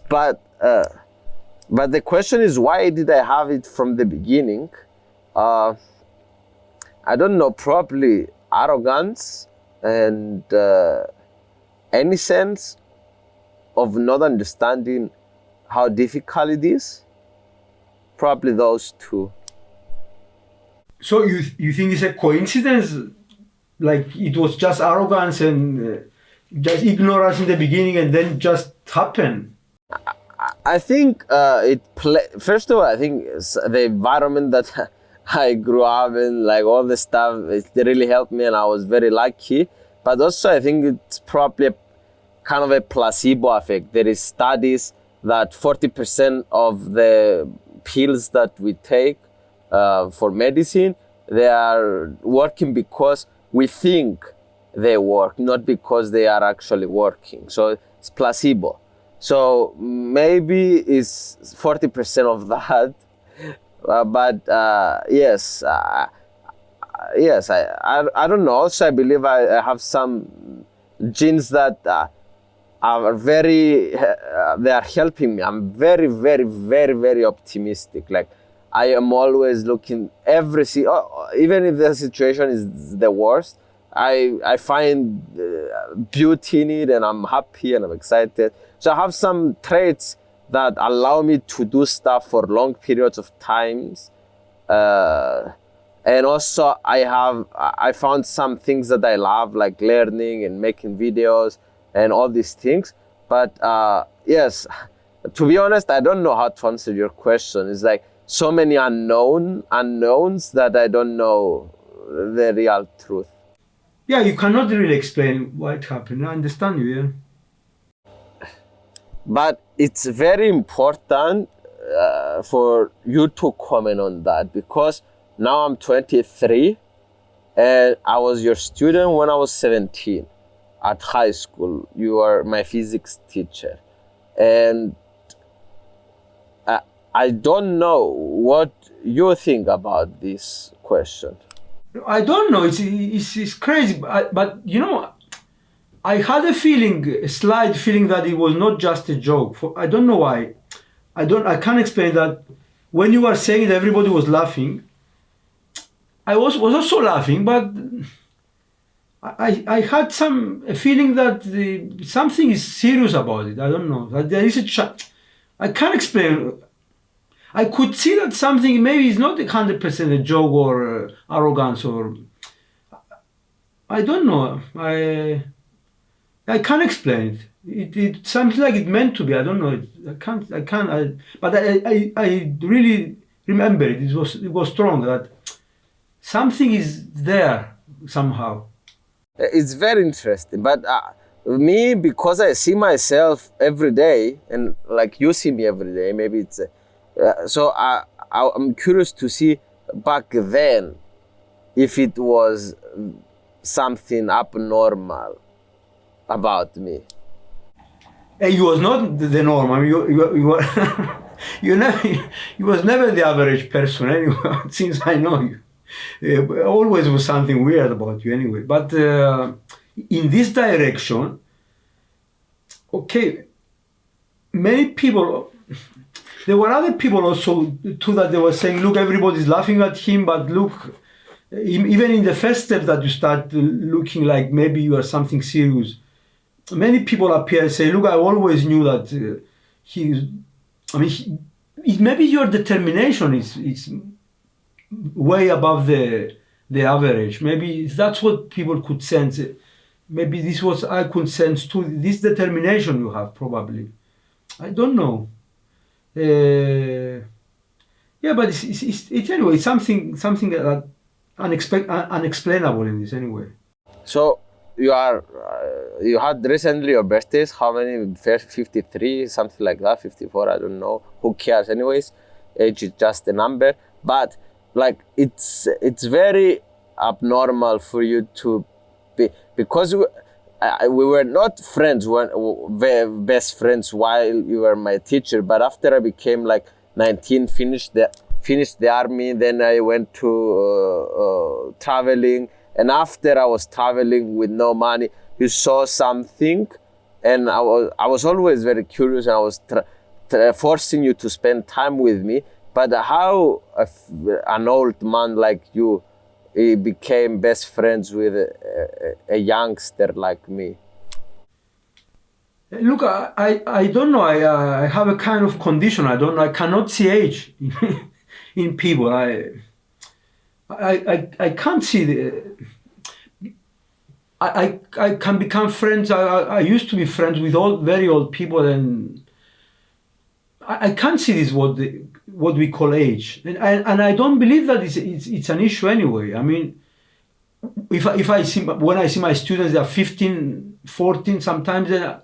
But the question is, why did I have it from the beginning? I don't know, probably arrogance and any sense of not understanding how difficult it is. Probably those two. So you think it's a coincidence? Like it was just arrogance and just ignorance in the beginning, and then just happened? I think first of all, I think the environment that I grew up in, like all the stuff, it really helped me, and I was very lucky. But also, I think it's probably kind of a placebo effect. There is studies that 40% of the pills that we take for medicine, they are working because we think they work, not because they are actually working. So it's placebo. So maybe it's 40% of that. But yes, I don't know. Also, I believe I have some genes that are very, they are helping me. I'm very, very, very, very optimistic. Like I am always looking even if the situation is the worst, I find beauty in it, and I'm happy and I'm excited. So I have some traits that allow me to do stuff for long periods of times. And also I found some things that I love, like learning and making videos. and all these things. But yes, to be honest, I don't know how to answer your question. It's like so many unknowns that I don't know the real truth. Yeah, you cannot really explain why it happened. I understand you, yeah. But it's very important for you to comment on that, because now I'm 23 and I was your student when I was 17 at high school. You are my physics teacher. And I don't know what you think about this question. I don't know. It's crazy, but you know, I had a slight feeling that it was not just a joke. I don't know why. I can't explain that. When you were saying it, everybody was laughing. I was also laughing, but I had a feeling that something is serious about it. I don't know. That there is I can't explain. I could see that something maybe is not 100% a joke or arrogance, or I don't know. I can't explain it. It sounds like it meant to be. I don't know. But I really remember it. It was strong that something is there somehow. It's very interesting. But me, because I see myself every day, and like you see me every day, maybe it's so I'm curious to see back then if it was something abnormal about me. It was not the norm. I mean, you were you was never the average person anyway. Since I know you, always was something weird about you anyway. But in this direction, okay, many people. There were other people also too that they were saying, look, everybody's laughing at him, but look, even in the first step that you start looking like maybe you are something serious, many people appear and say, look, I always knew that maybe your determination is way above the average. Maybe that's what people could sense. Maybe this was I could sense too. This determination you have, probably. I don't know. Yeah, but it's anyway. It's something that unexplainable in this anyway. So you had recently your birthdays. How many? 53, something like that. 54. I don't know. Who cares? Anyways, age is just a number. But like it's very abnormal for you to be, because we were not friends, best friends while you were my teacher. But after I became like 19, finished the army, then I went to traveling. And after I was traveling with no money, you saw something, and I was always very curious, and I was forcing you to spend time with me. But how an old man like you he became best friends with a youngster like me? Look, I don't know. I have a kind of condition. I don't know. I cannot see age in people. I can't see I can become friends. I used to be friends with very old people, and I can't see this what we call age, and I don't believe that it's an issue anyway. I mean, if I see when I see my students, they are 15, 14 sometimes, then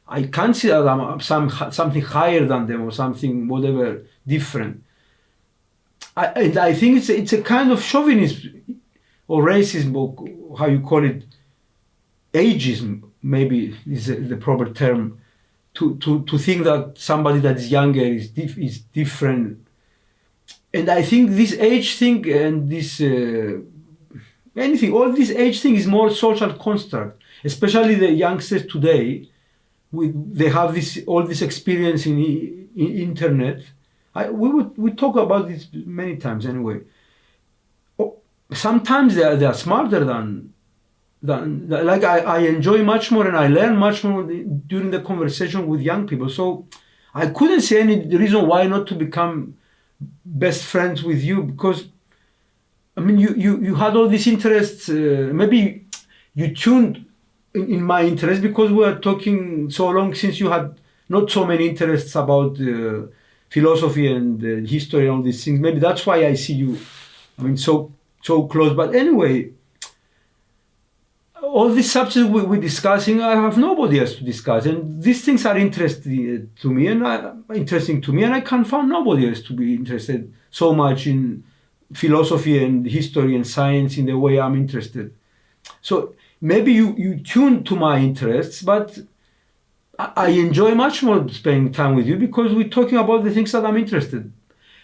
I can't see that I'm something higher than them or something whatever different. I think it's a kind of chauvinism or racism, or how you call it, ageism maybe is the proper term. To think that somebody that is younger is different, and I think this age thing and this all this age thing is more social construct, especially the youngsters today. They have all this experience in internet. We talk about this many times anyway. Sometimes they are smarter than like I enjoy much more and I learn much more during the conversation with young people. So I couldn't see any reason why not to become best friends with you, because I mean you had all these interests. Maybe you tuned in my interest, because we are talking so long since you had not so many interests about philosophy and history and all these things. Maybe that's why I see you, so close. But anyway, all these subjects we're discussing, I have nobody else to discuss, and these things are interesting to me, and I can find nobody else to be interested so much in philosophy and history and science in the way I'm interested. So maybe you tune to my interests, but I enjoy much more spending time with you because we're talking about the things that I'm interested in.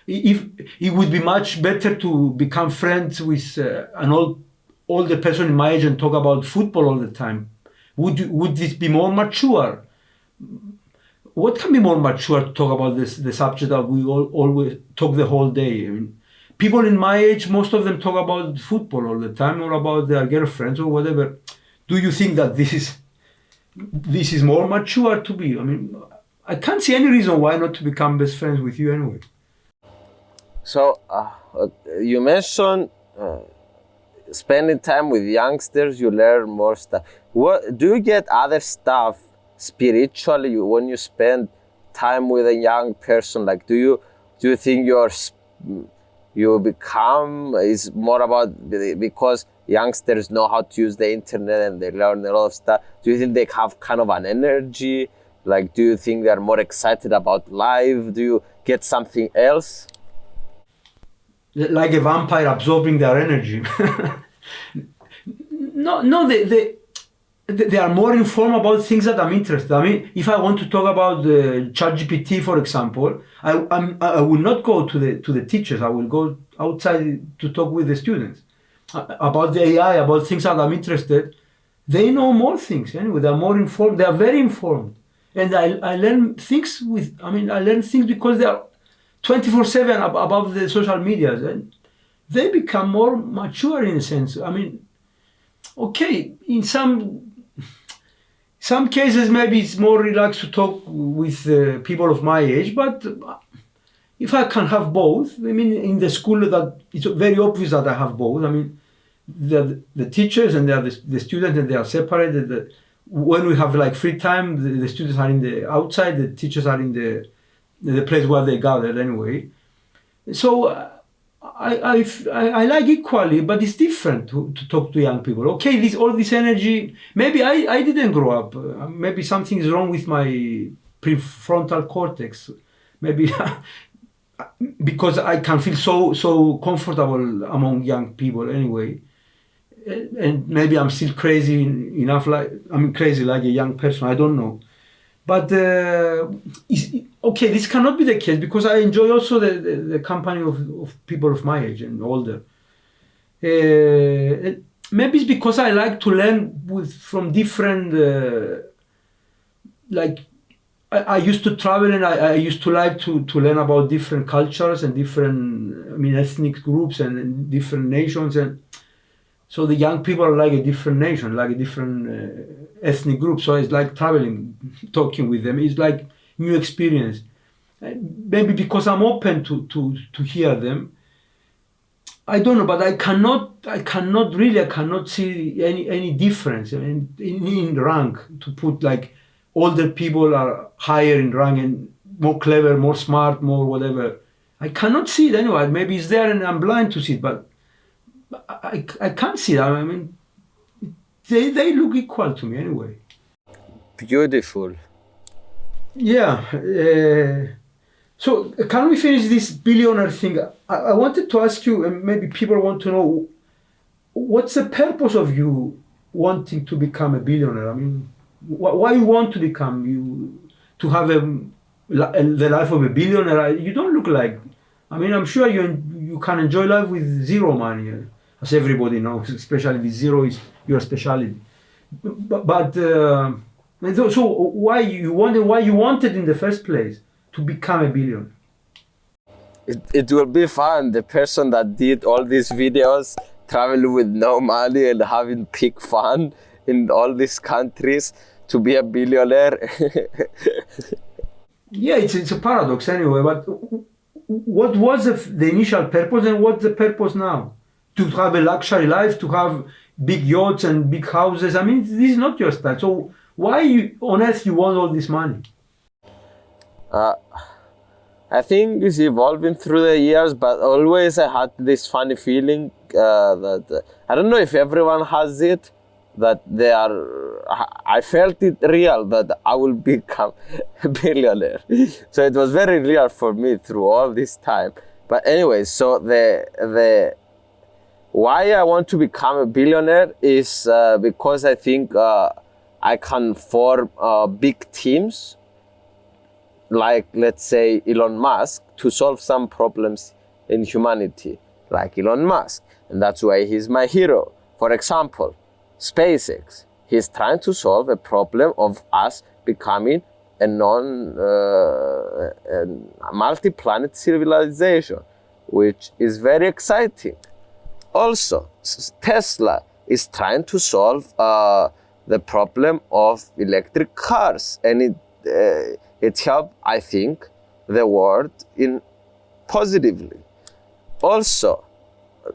If it would be much better to become friends with an older person in my age and talk about football all the time. Would this be more mature? What can be more mature to talk about the subject that we always talk the whole day? People in my age, most of them talk about football all the time or about their girlfriends or whatever. Do you think that this is more mature to be? I can't see any reason why not to become best friends with you anyway. So you mentioned spending time with youngsters, you learn more stuff. What do you get other stuff spiritually when you spend time with a young person? Like, do you think you become is more about because youngsters know how to use the internet and they learn a lot of stuff? Do you think they have kind of an energy? Like, do you think they're more excited about life? Do you get something else? Like a vampire absorbing their energy. No, they are more informed about things that I'm interested in. If I want to talk about ChatGPT, for example, I will not go to the teachers. I will go outside to talk with the students about the AI, about things that I'm interested. They know more things anyway. They are more informed. They are very informed, and I learn things I learn things because they are 24/7 above the social media, and they become more mature in a sense. Okay, in some cases maybe it's more relaxed to talk with people of my age, but if I can have both, in the school that it's very obvious that I have both. The teachers and the students, and they are separated. When we have like free time, the students are in the outside, the teachers are in the place where they gathered anyway. So I like equally, but it's different to talk to young people. Okay, all this energy, maybe I didn't grow up. Maybe something is wrong with my prefrontal cortex. Maybe because I can feel so comfortable among young people anyway. And maybe I'm still crazy enough, crazy like a young person, I don't know. But okay, this cannot be the case because I enjoy also the company of people of my age and older. Maybe it's because I like to learn from different. I used to travel and I used to like to learn about different cultures and different ethnic groups and different nations, and so the young people are like a different nation, like a different ethnic group. So it's like traveling, talking with them. It's like new experience. Maybe because I'm open to hear them. I don't know, but I cannot see any difference in rank, to put like older people are higher in rank and more clever, more smart, more whatever. I cannot see it anyway. Maybe it's there and I'm blind to see it, but I can't see that. They look equal to me anyway. Beautiful. Yeah. So can we finish this billionaire thing? I wanted to ask you, and maybe people want to know, what's the purpose of you wanting to become a billionaire? Why you want to to have the life of a billionaire? You don't look like. I'm sure you can enjoy life with zero money, as everybody knows. Especially with zero is your specialty. But so why you wanted in the first place to become a billionaire? It will be fun. The person that did all these videos, traveling with no money and having big fun in all these countries, to be a billionaire. Yeah, it's a paradox anyway. But what was the initial purpose and what's the purpose now? To have a luxury life, to have big yachts and big houses. I mean, this is not your style. So why on earth you want all this money? I think it's evolving through the years, but always I had this funny feeling that I don't know if everyone has it, that I felt it real that I will become a billionaire. So it was very real for me through all this time. But anyway, so the why I want to become a billionaire is because I think I can form big teams, like let's say Elon Musk, to solve some problems in humanity, like Elon Musk. And that's why he's my hero. For example, SpaceX. He's trying to solve a problem of us becoming a multi-planet civilization, which is very exciting. Also, Tesla is trying to solve the problem of electric cars, and it helped, I think, the world in positively. Also,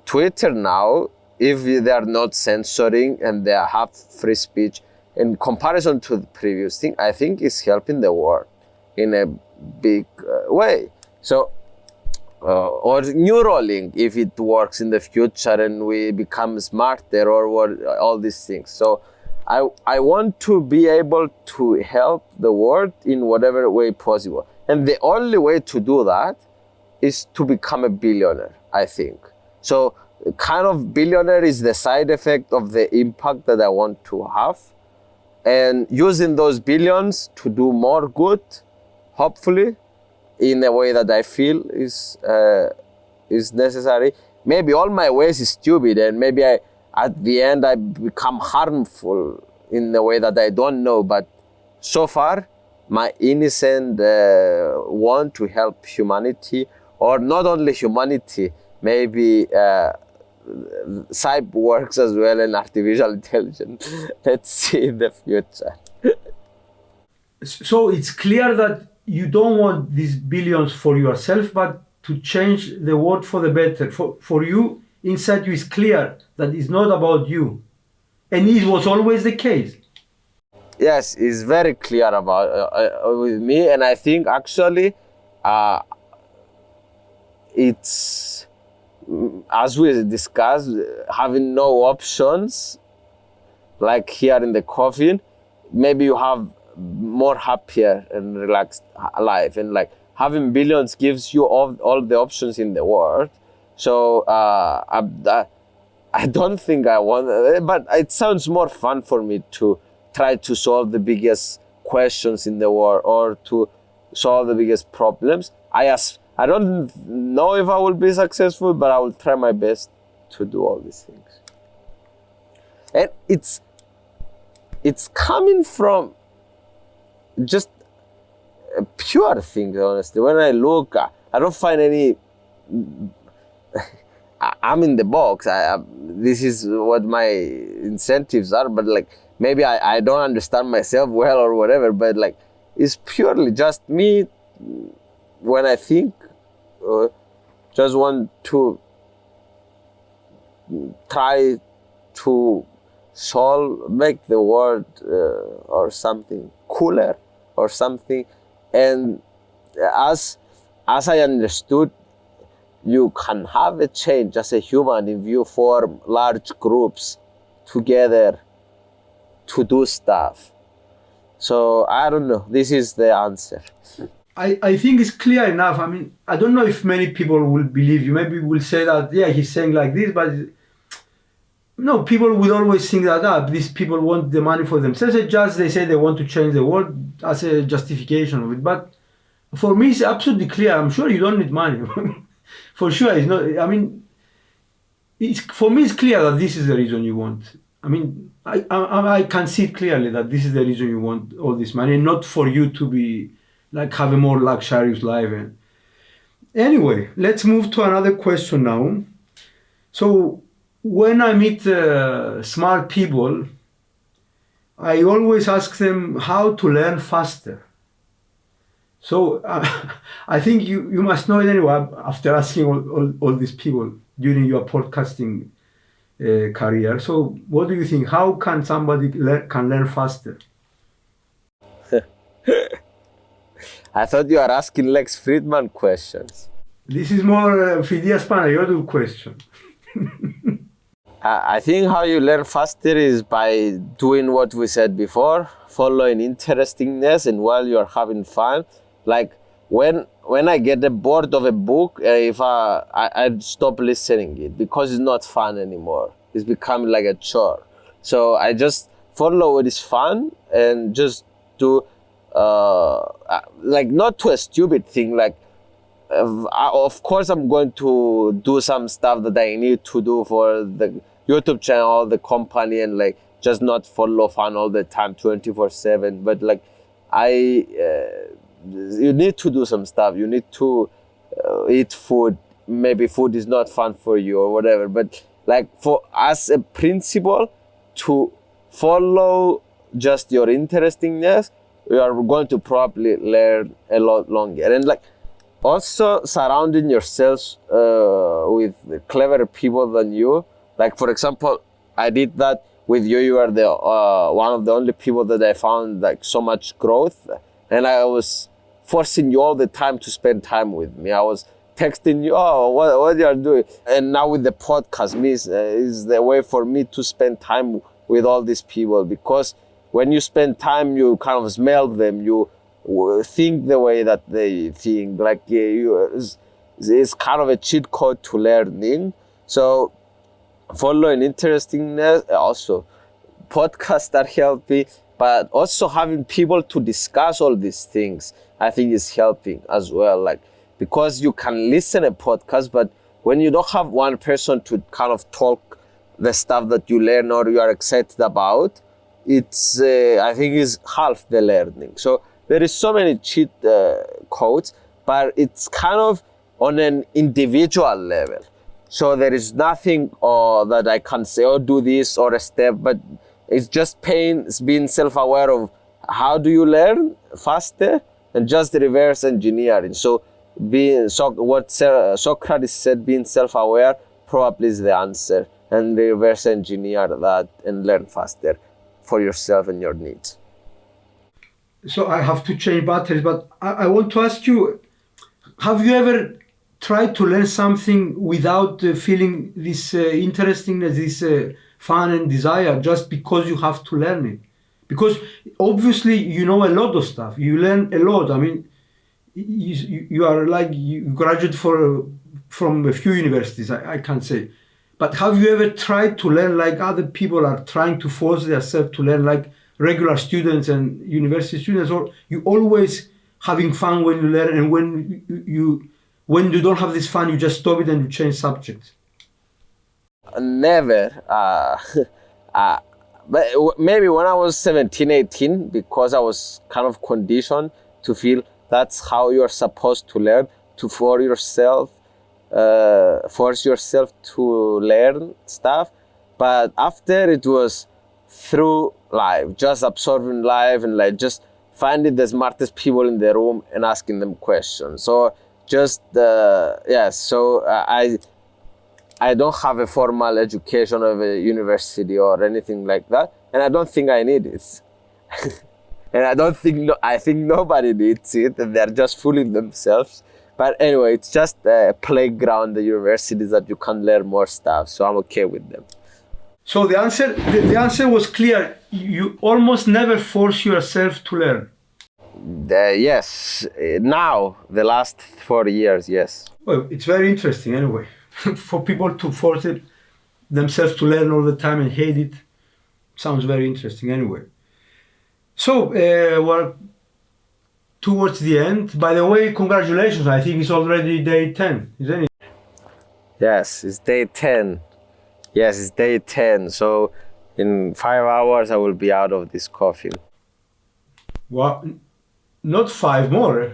Twitter now, if they are not censoring and they have free speech, in comparison to the previous thing, I think is helping the world in a big way. So, or Neuralink, if it works in the future and we become smarter, or all these things. So I want to be able to help the world in whatever way possible. And the only way to do that is to become a billionaire, I think. So kind of billionaire is the side effect of the impact that I want to have. And using those billions to do more good, hopefully, in a way that I feel is necessary. Maybe all my ways is stupid, and maybe at the end I become harmful in a way that I don't know. But so far, my innocent want to help humanity, or not only humanity, maybe cyborgs as well, and artificial intelligence. Let's see in the future. So it's clear that you don't want these billions for yourself, but to change the world for the better. For you, inside you is clear that it's not about you. And it was always the case. Yes, it's very clear about with me, and I think actually it's, as we discussed, having no options, like here in the coffin, maybe you have more happier and relaxed life, and like having billions gives you all the options in the world. So I don't think I want it, but it sounds more fun for me to try to solve the biggest questions in the world, or to solve the biggest problems. I don't know if I will be successful, but I will try my best to do all these things. And it's coming from just a pure thing, honestly. When I look, I don't find any. I'm in the box. This is what my incentives are, but like maybe I don't understand myself well or whatever. But like it's purely just me. When I think, just want to try to make the world or something cooler or something. And as I understood, you can have a change as a human if you form large groups together to do stuff. So I don't know, this is the answer. I think it's clear enough. I mean, I don't know if many people will believe you. Maybe will say that, yeah, he's saying like this, but no, people will always think that these people want the money for themselves. Just they say they want to change the world as a justification of it. But for me, it's absolutely clear. I'm sure you don't need money. For sure, it's not. I mean, for me, it's clear that this is the reason you want. I mean, I can see it clearly that this is the reason you want all this money, and not for you to be like have a more luxurious life. And anyway, let's move to another question now. So when I meet smart people, I always ask them how to learn faster. So I think you must know it anyway after asking all these people during your podcasting career. So what do you think? How can somebody can learn faster? I thought you were asking Lex Friedman questions. This is more Fidias Panayotou question. I think how you learn faster is by doing what we said before, following interestingness, and while you're having fun. Like when I get bored of a book, if I'd stop listening it because it's not fun anymore. It's becoming like a chore. So I just follow what is fun and just do like not to a stupid thing. Like of course I'm going to do some stuff that I need to do for the YouTube channel, the company, and like just not follow fun all the time 24/7. But like you need to do some stuff. You need to eat food. Maybe food is not fun for you or whatever. But like for as a principle to follow just your interestingness, you are going to probably learn a lot longer. And like also surrounding yourselves with clever people than you. Like for example, I did that with you. You are the one of the only people that I found like so much growth, and I was forcing you all the time to spend time with me. I was texting you, oh, what you are doing? And now with the podcast, is the way for me to spend time with all these people, because when you spend time, you kind of smell them. You think the way that they think. Like it's kind of a cheat code to learning. So following interestingness, also podcasts are helping, but also having people to discuss all these things, I think is helping as well. Like, because you can listen a podcast, but when you don't have one person to kind of talk the stuff that you learn or you are excited about, it's I think is half the learning. So there is so many cheat codes, but it's kind of on an individual level. So there is nothing that I can say, or do this or a step, but it's just being self-aware of how do you learn faster and just reverse engineering. So what Socrates said, being self-aware probably is the answer, and reverse engineer that and learn faster for yourself and your needs. So I have to change batteries, but I want to ask you, have you ever tried to learn something without feeling this interestingness, this fun and desire, just because you have to learn it? Because obviously you know a lot of stuff, you learn a lot. I mean, you are like, you graduate from a few universities, I can't say. But have you ever tried to learn like other people are trying to force themselves to learn, like regular students and university students? Or you always having fun when you learn, and when you don't have this fun, you just stop it and you change subjects? Never. But maybe when I was 17, 18, because I was kind of conditioned to feel that's how you're supposed to learn, to force yourself to learn stuff. But after, it was through life, just absorbing life and like just finding the smartest people in the room and asking them questions. So just so I don't have a formal education of a university or anything like that, and I don't think I need it. And I think nobody needs it, and they're just fooling themselves. But anyway, it's just a playground, the universities, that you can learn more stuff. So I'm okay with them. So the answer was clear. You almost never force yourself to learn. Yes. Now, the last 4 years, yes. Well, it's very interesting anyway. For people to force themselves to learn all the time and hate it, sounds very interesting anyway. So, we're towards the end. By the way, congratulations. I think it's already day 10, isn't it? Yes, it's day 10. Yes, it's day 10. So in 5 hours, I will be out of this coffin. Well, not 5 more.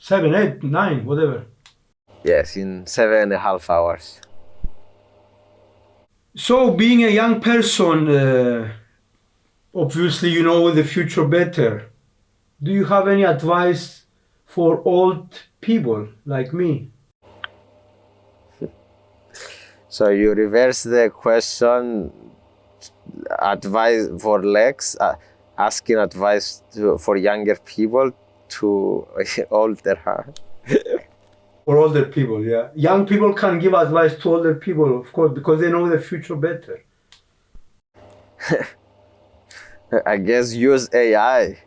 7, 8, 9, whatever. Yes, in 7.5 hours. So being a young person, obviously you know the future better. Do you have any advice for old people like me? So you reverse the question, advice for Lex, asking advice for younger people to older, huh? For older people, yeah. Young people can give advice to older people, of course, because they know the future better. I guess use AI.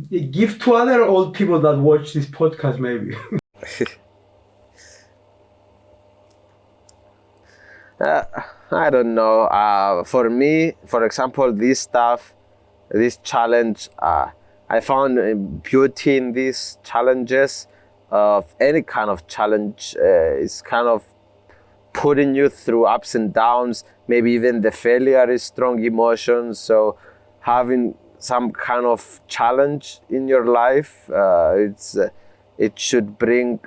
Give to other old people that watch this podcast, maybe. I don't know. For me, for example, this challenge, I found beauty in these challenges. Of any kind of challenge is kind of putting you through ups and downs. Maybe even the failure is strong emotions. So having some kind of challenge in your life, it should bring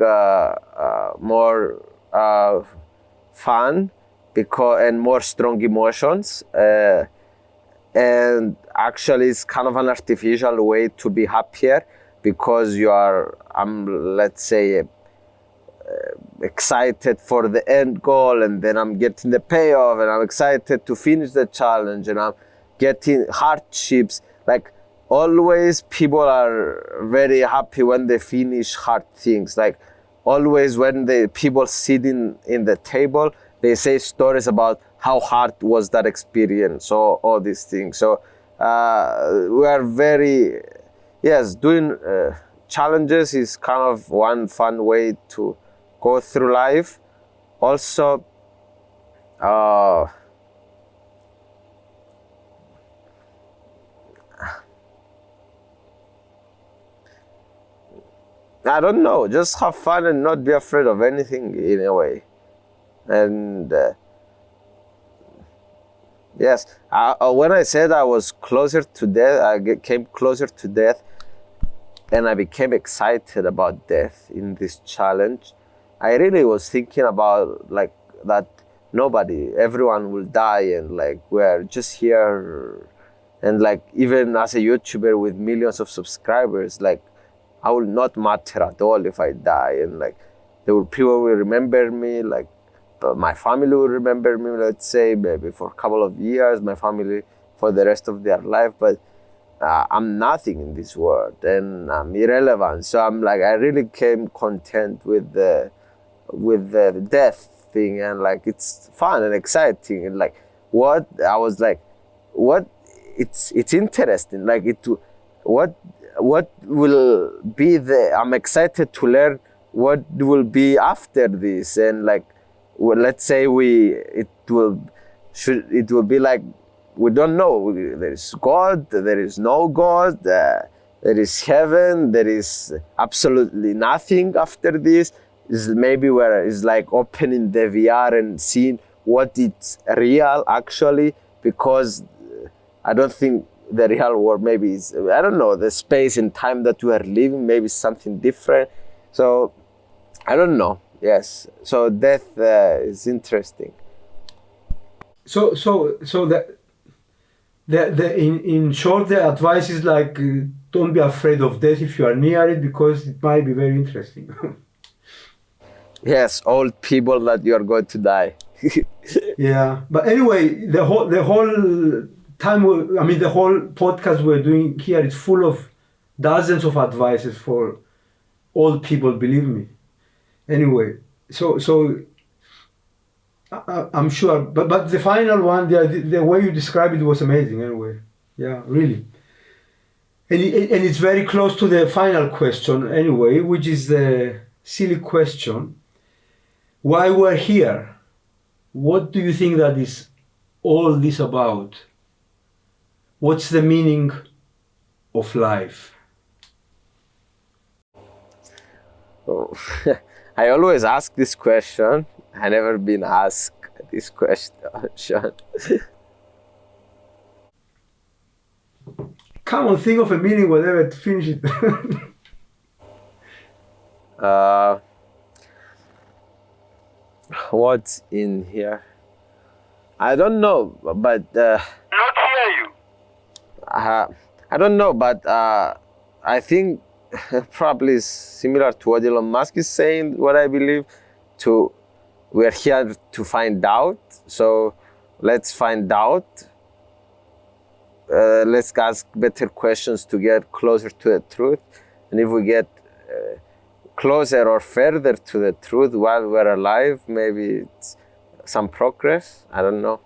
more fun and more strong emotions. And actually, it's kind of an artificial way to be happier because you are, let's say, excited for the end goal, and then I'm getting the payoff, and I'm excited to finish the challenge, and I'm getting hardships. Like always, people are very happy when they finish hard things. Like always, when the people sitting in the table, they say stories about how hard was that experience, so all these things. So we are very, yes, doing challenges is kind of one fun way to go through life. Also, I don't know, just have fun and not be afraid of anything in a way. And yes, when I said I was closer to death, I came closer to death, and I became excited about death in this challenge. I really was thinking about like that everyone will die, and like we're just here, and like even as a YouTuber with millions of subscribers, like I will not matter at all if I die, and like people will remember me, like my family will remember me, let's say, maybe for a couple of years, my family for the rest of their life, but I'm nothing in this world, and I'm irrelevant. So I'm like, I really came content with the death thing, and like it's fun and exciting, and like it's interesting, like what will be I'm excited to learn what will be after this, and like let's say it will be like, we don't know, there is God, there is no God, there is heaven, there is absolutely nothing after this. Is maybe where it's like opening the VR and seeing what it's real actually, because I don't think the real world maybe is, I don't know, the space and time that we are living maybe is something different. So I don't know. Yes. So death is interesting. So that in short, the advice is like, don't be afraid of death if you are near it, because it might be very interesting. Yes, old people that you are going to die. Yeah, but anyway, the whole time, the whole podcast we're doing here is full of dozens of advices for old people, believe me. Anyway, so I'm sure, but the final one, the way you described it was amazing. Anyway, yeah, really, and it's very close to the final question anyway, which is the silly question: why we're here? What do you think that is all this about? What's the meaning of life? Oh, I always ask this question. I never been asked this question. Come on, think of a meaning, whatever, to finish it. What's in here? I don't know, but Not hear you. I don't know, but I think probably similar to what Elon Musk is saying, what I believe, we're here to find out. So let's find out. Let's ask better questions to get closer to the truth. And if we get closer or further to the truth while we're alive, maybe it's some progress. I don't know.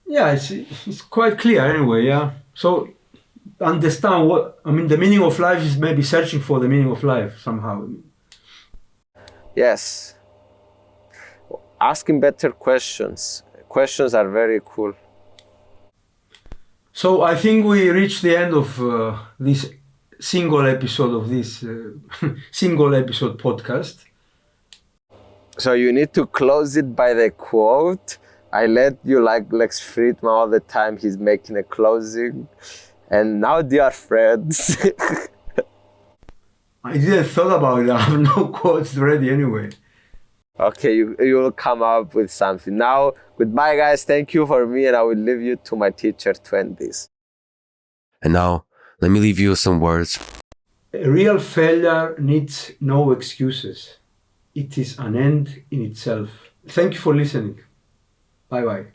Yeah, it's quite clear anyway, yeah. So understand the meaning of life is maybe searching for the meaning of life somehow. Yes. Asking better questions. Questions are very cool. So I think we reached the end of this single episode podcast. So you need to close it by the quote. I let you like Lex Friedman all the time. He's making a closing. And now, dear friends. I didn't thought about it. I have no quotes ready anyway. Okay, you will come up with something. Now, goodbye guys. Thank you for me, and I will leave you to my teacher 20s. And now, let me leave you with some words. A real failure needs no excuses. It is an end in itself. Thank you for listening. Bye-bye.